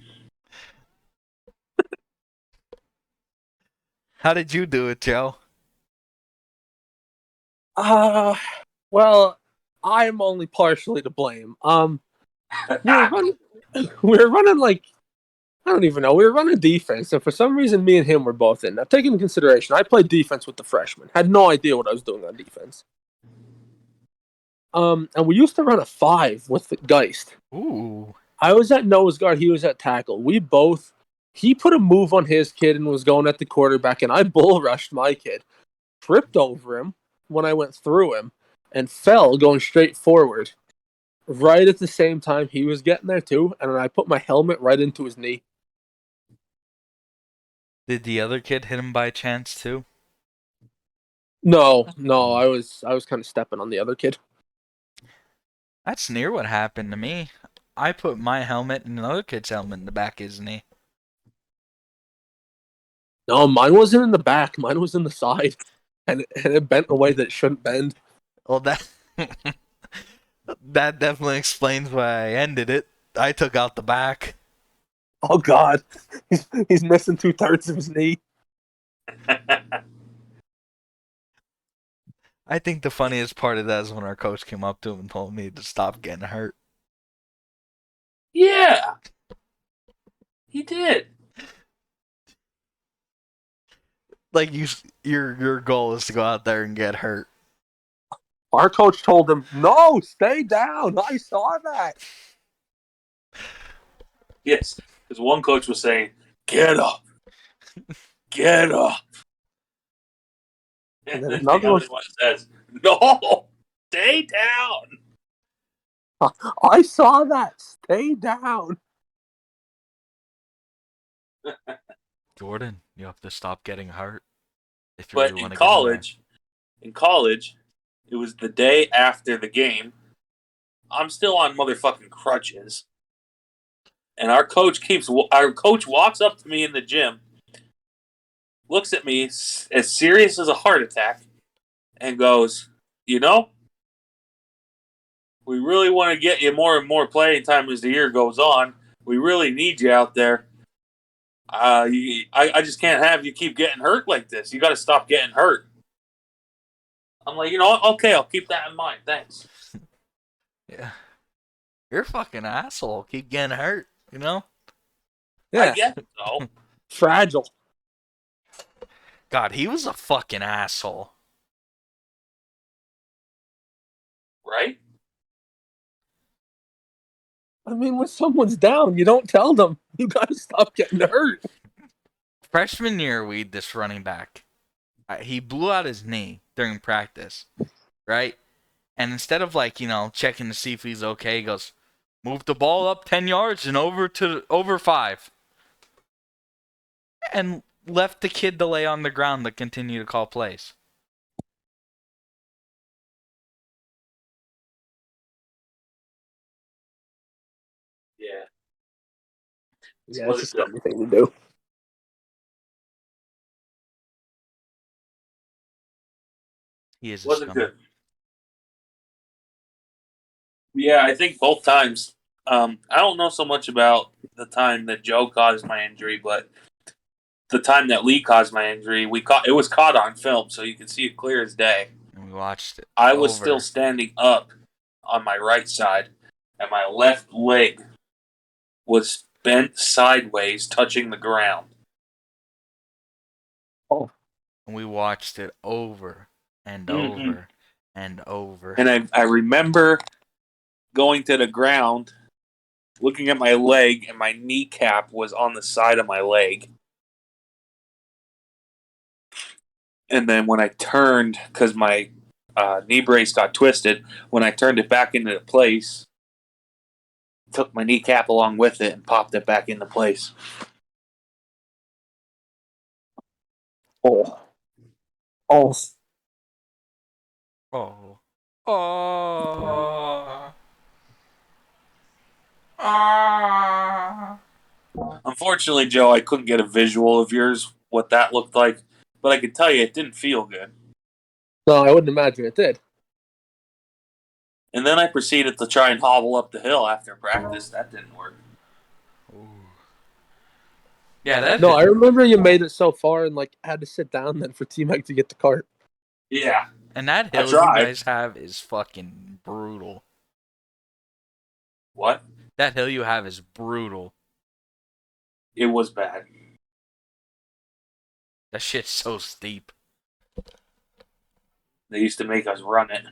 B: How did you do it, Joe?
A: Well, I'm only partially to blame. We were running like, I don't even know. We were running defense, and for some reason, me and him were both in. Now, taking into consideration, I played defense with the freshmen. Had no idea what I was doing on defense. And we used to run a 5 with Geist.
B: Ooh.
A: I was at nose guard. He was at tackle. We both He put a move on his kid and was going at the quarterback, and I bull rushed my kid, tripped over him when I went through him, and fell going straight forward. Right at the same time he was getting there too, and I put my helmet right into his knee.
B: Did the other kid hit him by chance too?
A: No, I was kind of stepping on the other kid.
B: That's near what happened to me. I put my helmet and another kid's helmet in the back of his knee.
A: No, mine wasn't in the back. Mine was in the side, and it bent a way that it shouldn't bend.
B: Well, that that definitely explains why I ended it. I took out the back.
A: Oh God, he's missing 2/3 of his knee.
B: I think the funniest part of that is when our coach came up to him and told me to stop getting hurt.
C: Yeah, he did.
B: Like your goal is to go out there and get hurt.
A: Our coach told him, "No, stay down." I saw that.
C: Yes, because one coach was saying, "Get up, get up,"
A: And
C: and
A: then
C: then
A: another
C: the
A: one,
C: other one says, "No, stay down."
A: I saw that. Stay down.
B: Jordan, you have to stop getting hurt if you really
C: But
B: want to get in there.
C: in college, it was the day after the game. I'm still on motherfucking crutches, and our coach walks up to me in the gym, looks at me as serious as a heart attack, and goes, "You know, we really want to get you more and more playing time as the year goes on. We really need you out there. I just can't have you keep getting hurt like this. You got to stop getting hurt." I'm like, okay, I'll keep that in mind. Thanks.
B: Yeah. You're a fucking asshole. Keep getting hurt, you know?
C: I
A: Yeah,
C: guess so,
A: fragile.
B: God, he was a fucking asshole.
C: right?
A: I mean, when someone's down, you don't tell them. You got to stop getting hurt.
B: Freshman year, this running back. He blew out his knee during practice, right? And instead of checking to see if he's okay, he goes, move the ball up 10 yards and over 5. And left the kid to lay on the ground to continue to call plays.
C: Yeah, it
A: Yeah, it's a
C: wasn't good.
A: scummy thing to do.
B: He is a
C: Wasn't
B: scum.
C: good. Yeah, I think both times. I don't know so much about the time that Joe caused my injury, but the time that Lee caused my injury, it was caught on film, so you can see it clear as day.
B: And we watched it
C: I was still
B: over.
C: standing up on my right side, and my left leg was bent sideways, touching the ground.
A: Oh,
B: And we watched it over and
C: Mm-hmm.
B: over and over.
C: And I remember going to the ground, looking at my leg, and my kneecap was on the side of my leg. And then when I turned, because my knee brace got twisted, when I turned it back into place, took my kneecap along with it and popped it back into place.
A: oh, oh.
B: Oh. Oh. Ah.
C: Unfortunately, Joe, I couldn't get a visual of yours, what that looked like, but I could tell you it didn't feel good.
A: No, I wouldn't imagine it did.
C: And then I proceeded to try and hobble up the hill after practice. That didn't work.
B: Ooh. Yeah, that
A: No, I
B: hit.
A: remember you made it so far and had to sit down then for T-Mac to get the cart.
C: Yeah,
B: And that
C: I
B: hill you
C: tried.
B: guys have is fucking brutal.
C: What?
B: That hill you have is brutal.
C: It was bad.
B: That shit's so steep.
C: They used to make us run it.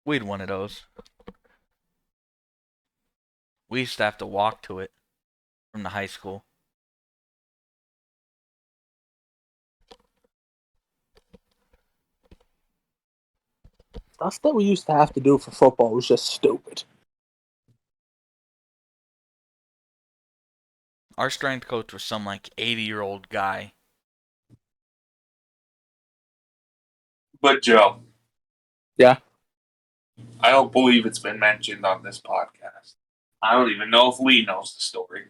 B: We'd one of those. We used to have to walk to it from the high school.
A: Stuff that we used to have to do for football was just stupid.
B: Our strength coach was some like 80-year-old guy.
C: But Joe,
A: Yeah.
C: I don't believe it's been mentioned on this podcast. I don't even know if Lee knows the story.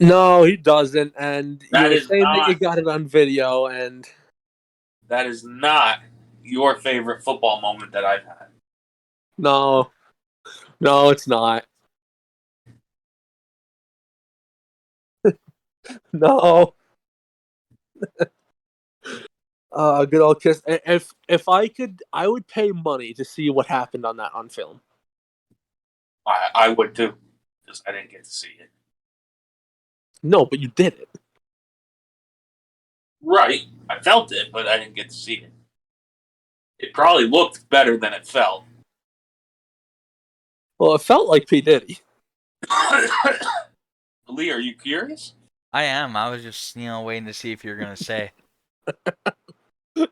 A: No, he doesn't. And you
C: That
A: were
C: is
A: saying that you
C: not.
A: got it on video, and
C: That is not your favorite football moment that I've had.
A: no, it's not. No. Good old kiss. If I could, I would pay money to see what happened on that on film.
C: I would too, because I didn't get to see it.
A: No, but you did it.
C: Right, I felt it, but I didn't get to see it. It probably looked better than it felt.
A: Well, it felt like P Diddy.
C: Lee, are you curious?
B: I am. I was just waiting to see if you're gonna say.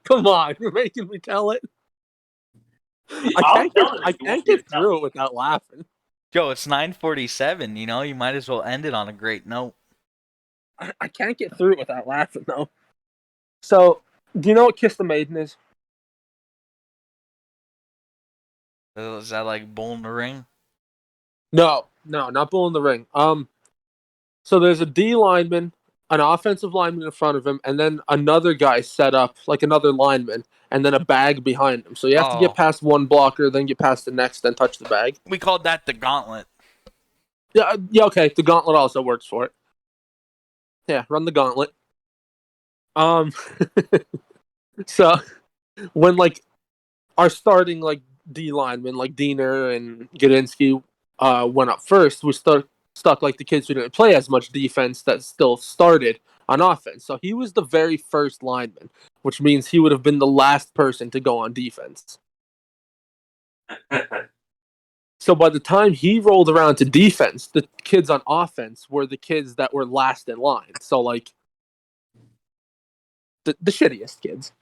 A: Come on, you're making me tell it. I
C: I'll
A: can't get
C: tell it
A: I
C: if you want
A: can't
C: me to
A: get
C: tell
A: through it without laughing.
B: Joe, it's 9:47. You might as well end it on a great note.
A: I can't get through it without laughing though. So, do you know what Kiss the Maiden is?
B: Is that like Bull in the Ring?
A: No, not Bull in the Ring. So there's a D lineman, an offensive lineman in front of him, and then another guy set up like another lineman, and then a bag behind him. So you have to get
B: Oh,
A: past one blocker, then get past the next, then touch the bag.
B: we called that the gauntlet.
A: Yeah, okay. The gauntlet also works for it. Yeah, run the gauntlet. Um, so when like our starting like D linemen like Diener and Gadinsky went up first, we stuck like the kids who didn't play as much defense that still started on offense. So he was the very first lineman, which means he would have been the last person to go on defense. So by the time he rolled around to defense, the kids on offense were the kids that were last in line. So like the shittiest kids.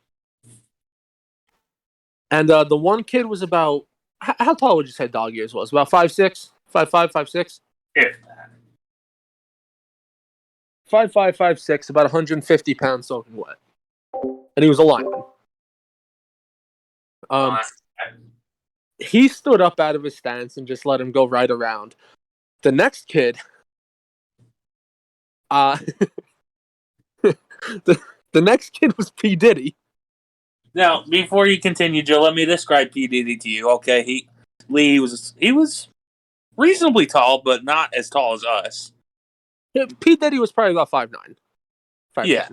A: And the one kid was about how tall would you say Dog Ears was? About 5'6", 5'5", 5'6"?
C: If
A: 5'5", 5'6", about 150 pounds soaking wet, and he was a lineman.
C: uh,
A: He stood up out of his stance and just let him go right around. The next kid, uh, the next kid was P Diddy.
C: now, before you continue, Joe, let me describe P Diddy to you. Okay, Lee was reasonably tall, but not as tall as us.
A: P Diddy was probably about 5'9", 5'10".
C: Yeah.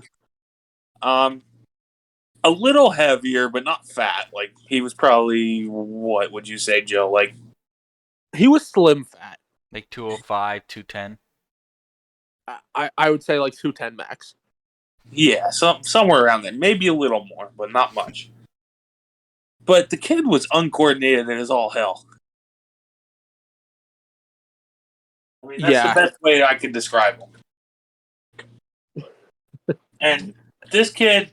C: A little heavier, but not fat. Like he was probably what would you say, Joe? Like
A: He was slim fat.
B: Like 205, 210.
A: I would say like 210 max.
C: yeah, somewhere around there, maybe a little more, but not much. But the kid was uncoordinated as all hell. I mean, that's the best way I could describe him. And this kid,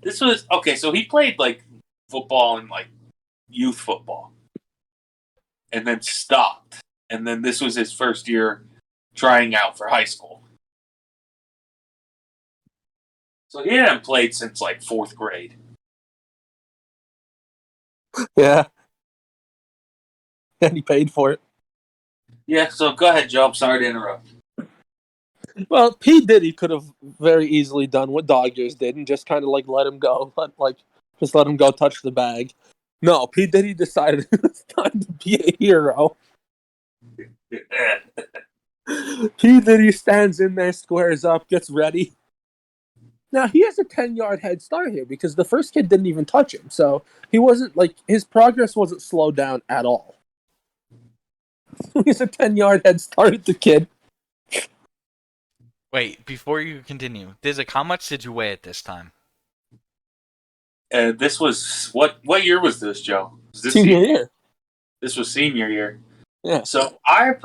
C: this was okay. So he played like football and like youth football, and then stopped. And then this was his first year trying out for high school. So he hadn't played since like fourth grade.
A: Yeah. And he paid for it.
C: Yeah, so go ahead, Joe. I'm sorry to interrupt.
A: Well, P Diddy could have very easily done what Dog Years did and just kind of like let him go, just let him go touch the bag. No, P Diddy decided it was time to be a hero. P Diddy stands in there, squares up, gets ready. Now he has a 10-yard head start here because the first kid didn't even touch him, so he wasn't like his progress wasn't slowed down at all. He's a 10-yard head start at the kid.
B: Wait, before you continue, Dizzy, how much did you weigh at this time?
C: This was what year was this, Joe? Was this
A: Senior year.
C: This was senior year.
A: Yeah.
C: So I was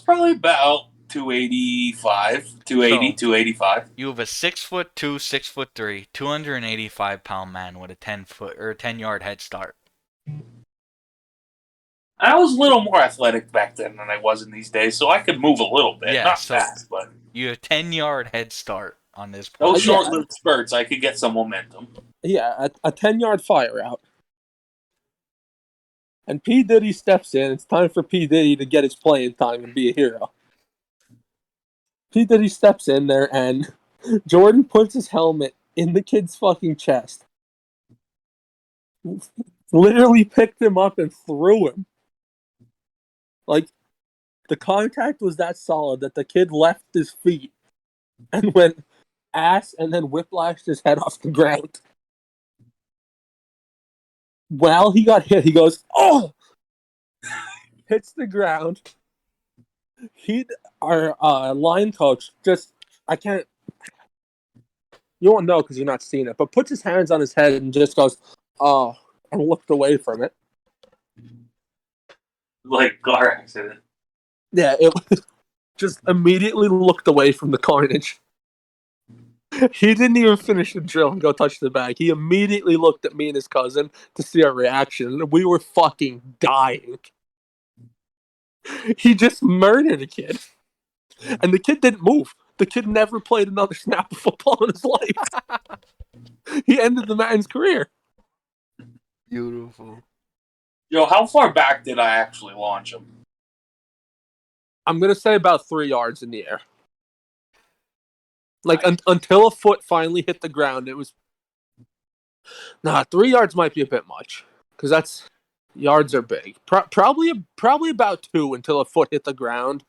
C: probably about 285, 280,
B: So
C: 285.
B: you have a 6'2", 6'3", 285-pound man with a 10-foot or 10-yard head start.
C: I was a little more athletic back then than I was in these days, so I could move a little bit.
B: Yeah,
C: Not
B: so
C: fast, but
B: you have a 10-yard head start on this
C: those
B: player.
A: Yeah,
C: short-lived spurts, I could get some momentum.
A: yeah, a 10-yard fire out. And P. Diddy steps in. It's time for P. Diddy to get his playing time and be a hero. P. Diddy steps in there, and Jordan puts his helmet in the kid's fucking chest. Literally picked him up and threw him. Like, the contact was that solid that the kid left his feet and went ass and then whiplashed his head off the ground. While he got hit, he goes, "Oh!" Hits the ground. Our line coach, just, I can't, you won't know because you're not seeing it, but puts his hands on his head and just goes, "Oh," and looked away from it.
C: Like car accident.
A: Yeah, it just immediately looked away from the carnage. He didn't even finish the drill and go touch the bag. He immediately looked at me and his cousin to see our reaction. We were fucking dying. He just murdered a kid. And the kid didn't move. The kid never played another snap of football in his life. He ended the man's career.
B: Beautiful.
C: Joe, how far back did I actually launch him?
A: I'm going to say about 3 yards in the air. Like,
C: Nice.
A: until a foot finally hit the ground, it was... Nah, 3 yards might be a bit much. Because that's... Yards are big. Probably about 2 until a foot hit the ground.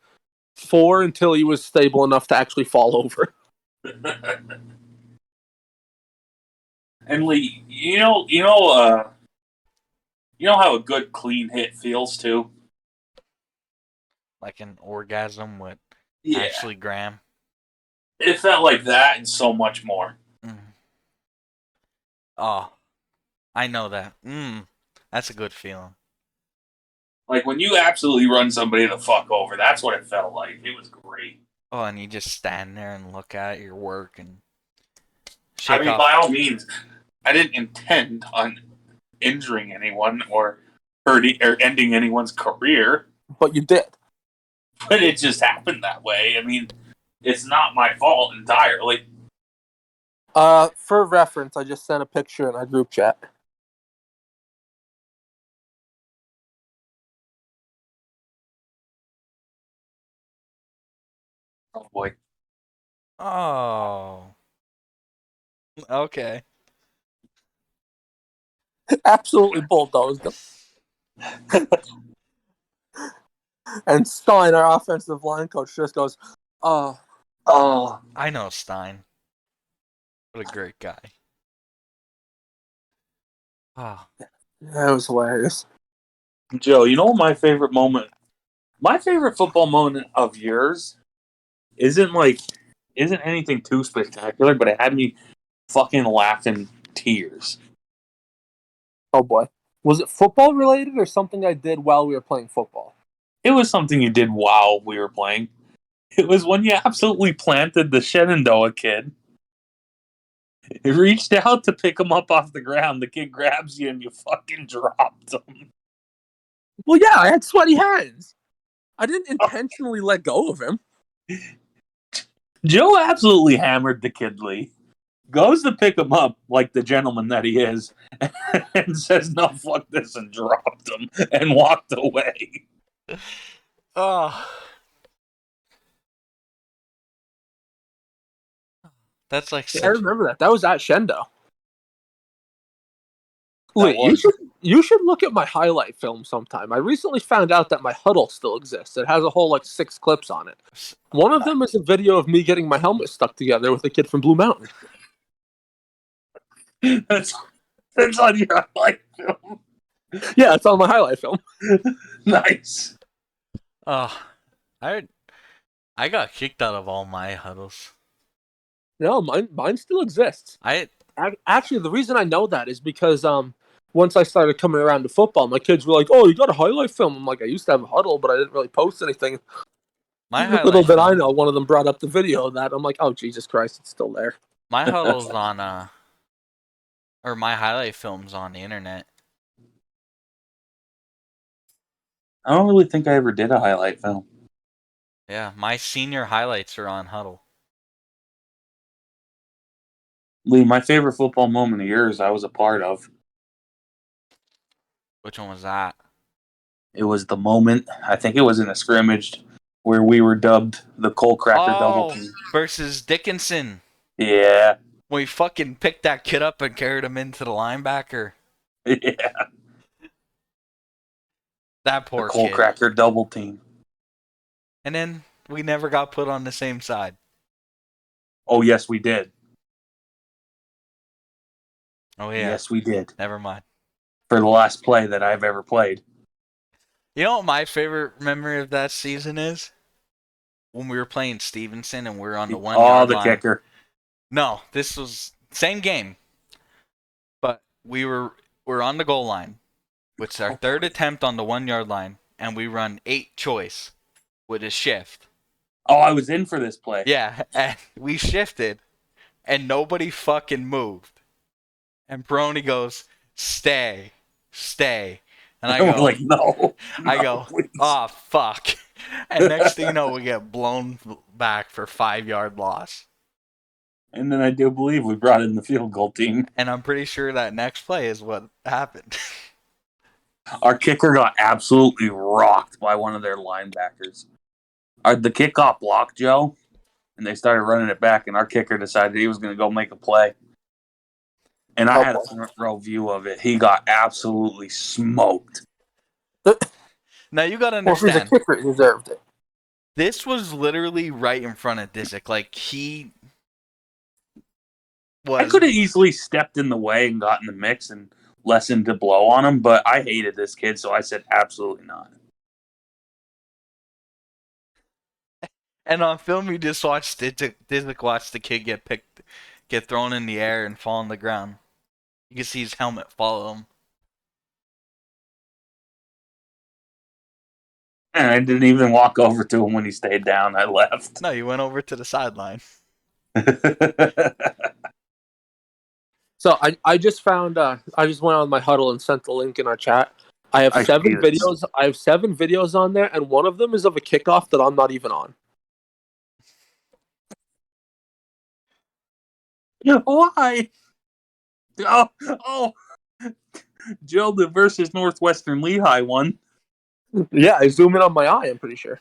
A: 4 until he was stable enough to actually fall over.
C: And Lee, you know how a good clean hit feels too.
B: Like an orgasm with
C: Yeah,
B: Ashley Graham.
C: it felt like that and so much more.
B: Mm. Oh, I know that. That's a good feeling.
C: Like when you absolutely run somebody the fuck over, that's what it felt like. It was great.
B: Oh, and you just stand there and look at your work and
C: I
B: shake
C: mean,
B: off.
C: by all means, I didn't intend on injuring anyone or hurting or ending anyone's career,
A: But you did.
C: but it just happened that way. I mean, it's not my fault entirely.
A: For reference, I just sent a picture in our group chat.
C: Oh boy.
B: Oh, okay.
A: Absolutely bulldozed him. And Stein, our offensive line coach, just goes, "Oh,
C: Oh,
B: I know Stein. What a great guy. Oh,
A: that was hilarious."
C: Joe, you know what my favorite moment? My favorite football moment of yours isn't anything too spectacular, but it had me fucking laughing tears.
A: Oh boy. Was it football related or something I did while we were playing football?
C: It was something you did while we were playing. It was when you absolutely planted the Shenandoah kid. He reached out to pick him up off the ground. The kid grabs you and you fucking dropped him.
A: Well, yeah, I had sweaty hands. I didn't intentionally let go of him.
C: Joe absolutely hammered the kid, Lee. Goes to pick him up like the gentleman that he is and says, "No, fuck this," and dropped him and walked away.
B: oh, that's like
A: Yeah, I
B: such.
A: remember that. That was at Shendo.
C: That
A: Lee,
C: was.
A: you should look at my highlight film sometime. I recently found out that my huddle still exists. It has a whole 6 clips on it. One of them is a video of me getting my helmet stuck together with a kid from Blue Mountain.
C: That's, that's on your highlight film.
A: Yeah, it's on my highlight film.
C: Nice.
B: Oh, I got kicked out of all my huddles.
A: No, mine still exists.
B: I
A: Actually, the reason I know that is because once I started coming around to football, my kids were like, "Oh, you got a highlight film?" I'm like, "I used to have a huddle, but I didn't really post anything."
B: My
A: Little
B: highlight
A: did I
B: film.
A: know, one of them brought up the video of that. I'm like, "Oh, Jesus Christ, it's still there."
B: My huddle's on or my highlight film's on the internet.
C: I don't really think I ever did a highlight film.
B: Yeah, my senior highlights are on Huddle.
C: Lee, my favorite football moment of yours I was a part of.
B: Which one was that?
C: It was the moment, I think it was in a scrimmage, where we were dubbed the Coal Cracker Double Team.
B: Versus Dickinson.
C: Yeah.
B: When we fucking picked that kid up and carried him into the linebacker.
C: Yeah.
B: That
C: The
B: poor
C: Coal
B: kid.
C: Cracker Double Team.
B: And then we never got put on the same side.
C: Oh, yes, we did.
B: Oh, yeah.
C: Yes, we did.
B: Never mind.
C: For the last play that I've ever played.
B: You know what my favorite memory of that season is? When we were playing Stevenson and we were on the 1 yard
C: the
B: line.
C: kicker.
B: No, this was same game. But we're on the goal line. It's our third attempt on the 1 yard line. And we run 8 choice with a shift.
C: Oh, I was in for this play.
B: Yeah, and we shifted. And nobody fucking moved. And Peroni goes, stay. And I go,
C: like, no.
B: I go,
C: please.
B: oh, fuck. And next thing you know, we get blown back for 5-yard loss.
C: And then I do believe we brought in the field goal team.
B: And I'm pretty sure that next play is what happened.
C: Our kicker got absolutely rocked by one of their linebackers. The kickoff blocked Joe, and they started running it back, and our kicker decided he was going to go make a play. And I had a front row view of it. He got absolutely smoked.
B: Now, you got to
A: Well, if he's a
B: understand.
A: kicker, he deserved it.
B: This was literally right in front of Disick. Like, he was...
C: I could have easily stepped in the way and gotten the mix and lessened to blow on him, but I hated this kid, so I said absolutely not.
B: And on film, you just watched Disick watch the kid get thrown in the air and fall on the ground. You can see his helmet follow him.
C: And I didn't even walk over to him when he stayed down. I left.
B: No, you went over to the sideline.
A: So I just found I just went on my huddle and sent the link in our chat. I have 7 videos. I have 7 videos on there, and one of them is of a kickoff that I'm not even on.
C: Why? Oh, Joe the versus Northwestern Lehigh one.
A: Yeah, I zoom in on my eye. I'm pretty sure.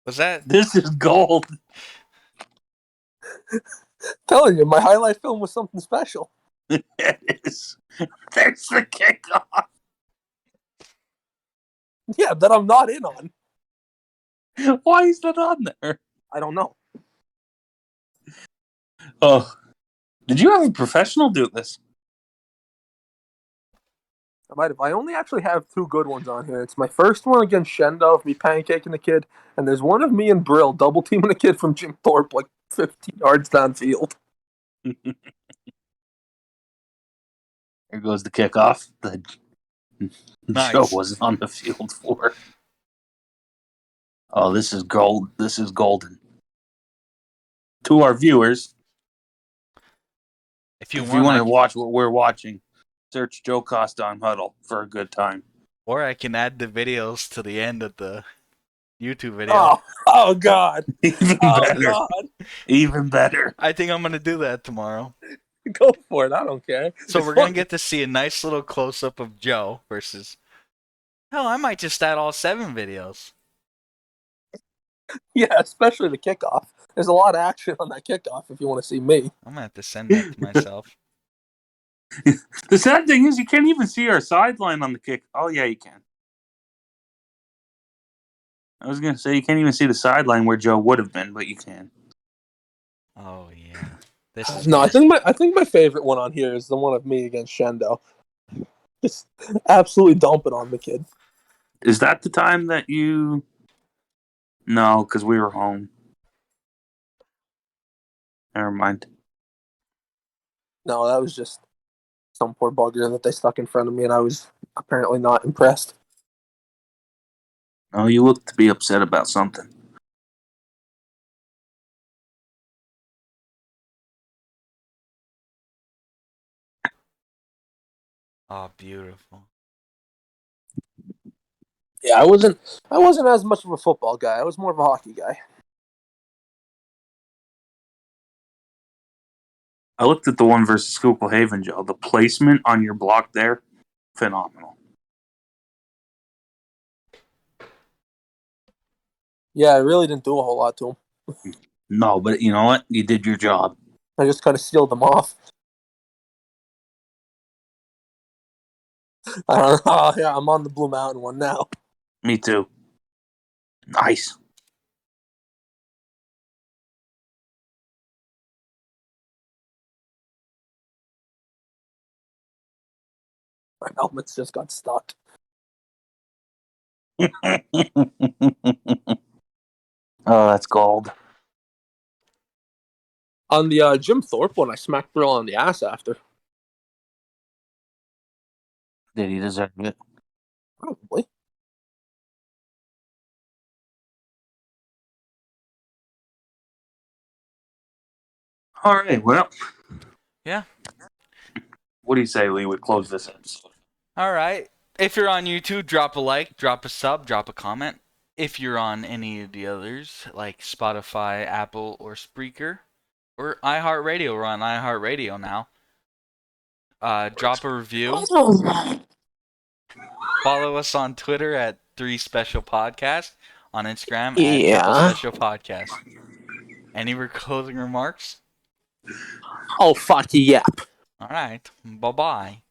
B: Was that?
C: This is gold.
A: Telling you, my highlight film was something special.
C: It is. There's the kickoff.
A: Yeah, that I'm not in on.
C: Why is that on there?
A: I don't know.
C: Oh, did you have a professional do this?
A: I might have. I only actually have 2 good ones on here. It's my first one against Shendo of me pancaking the kid, and there's one of me and Brill double teaming a kid from Jim Thorpe like 15 yards downfield.
C: Here goes the kickoff. The
B: Nice.
C: Joe wasn't on the field for. Oh, this is gold. This is golden. To our viewers,
B: if you
C: want to
B: I
C: watch what we're watching, search Joe Costa on Huddle for a good time.
B: Or I can add the videos to the end of the YouTube video.
A: Oh God.
C: Even better.
A: God.
C: Even better.
B: I think I'm going to do that tomorrow.
A: Go for it. I don't care.
B: So we're going to get to see a nice little close-up of Joe versus... Hell, I might just add all 7 videos.
A: Yeah, especially the kickoff. There's a lot of action on that kickoff if you want to see me.
B: I'm going to have to send that to myself.
C: The sad thing is you can't even see our sideline on the kick. Oh, yeah, you can. I was going to say you can't even see the sideline where Joe would have been, but you can.
B: Oh, yeah. This is
A: No,
B: good.
A: I think my favorite one on here is the one of me against Shendo. Just absolutely dumping on the kid.
C: Is that the time that you... No, because we were home. Never mind.
A: No, that was just some poor bugger that they stuck in front of me, and I was apparently not impressed.
C: Oh, you look to be upset about something.
B: Oh, beautiful.
A: Yeah, I wasn't as much of a football guy. I was more of a hockey guy.
C: I looked at the one versus Schuylkill Haven, Joe. The placement on your block there, phenomenal.
A: Yeah, I really didn't do a whole lot to him.
C: No, but you know what? You did your job.
A: I just kind of sealed them off. I don't know. Oh, yeah, I'm on the Blue Mountain one now.
C: Me too. Nice.
A: My helmet's just got stuck.
C: Oh, that's gold.
A: On the Jim Thorpe one, I smacked Brill on the ass after.
C: Did he deserve it?
A: Probably.
C: All right. Well,
B: Yeah.
C: what do you say, Lee? We close this episode.
B: All right. If you're on YouTube, drop a like, drop a sub, drop a comment. If you're on any of the others, like Spotify, Apple, or Spreaker, or iHeartRadio, we're on iHeartRadio now. Drop a review. Follow us on Twitter at 3specialpodcast, on Instagram at Triple
A: Yeah.
B: Special Podcast. Any closing remarks?
A: Oh, fuck yep.
B: All right. Bye-bye.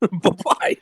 A: Bye-bye.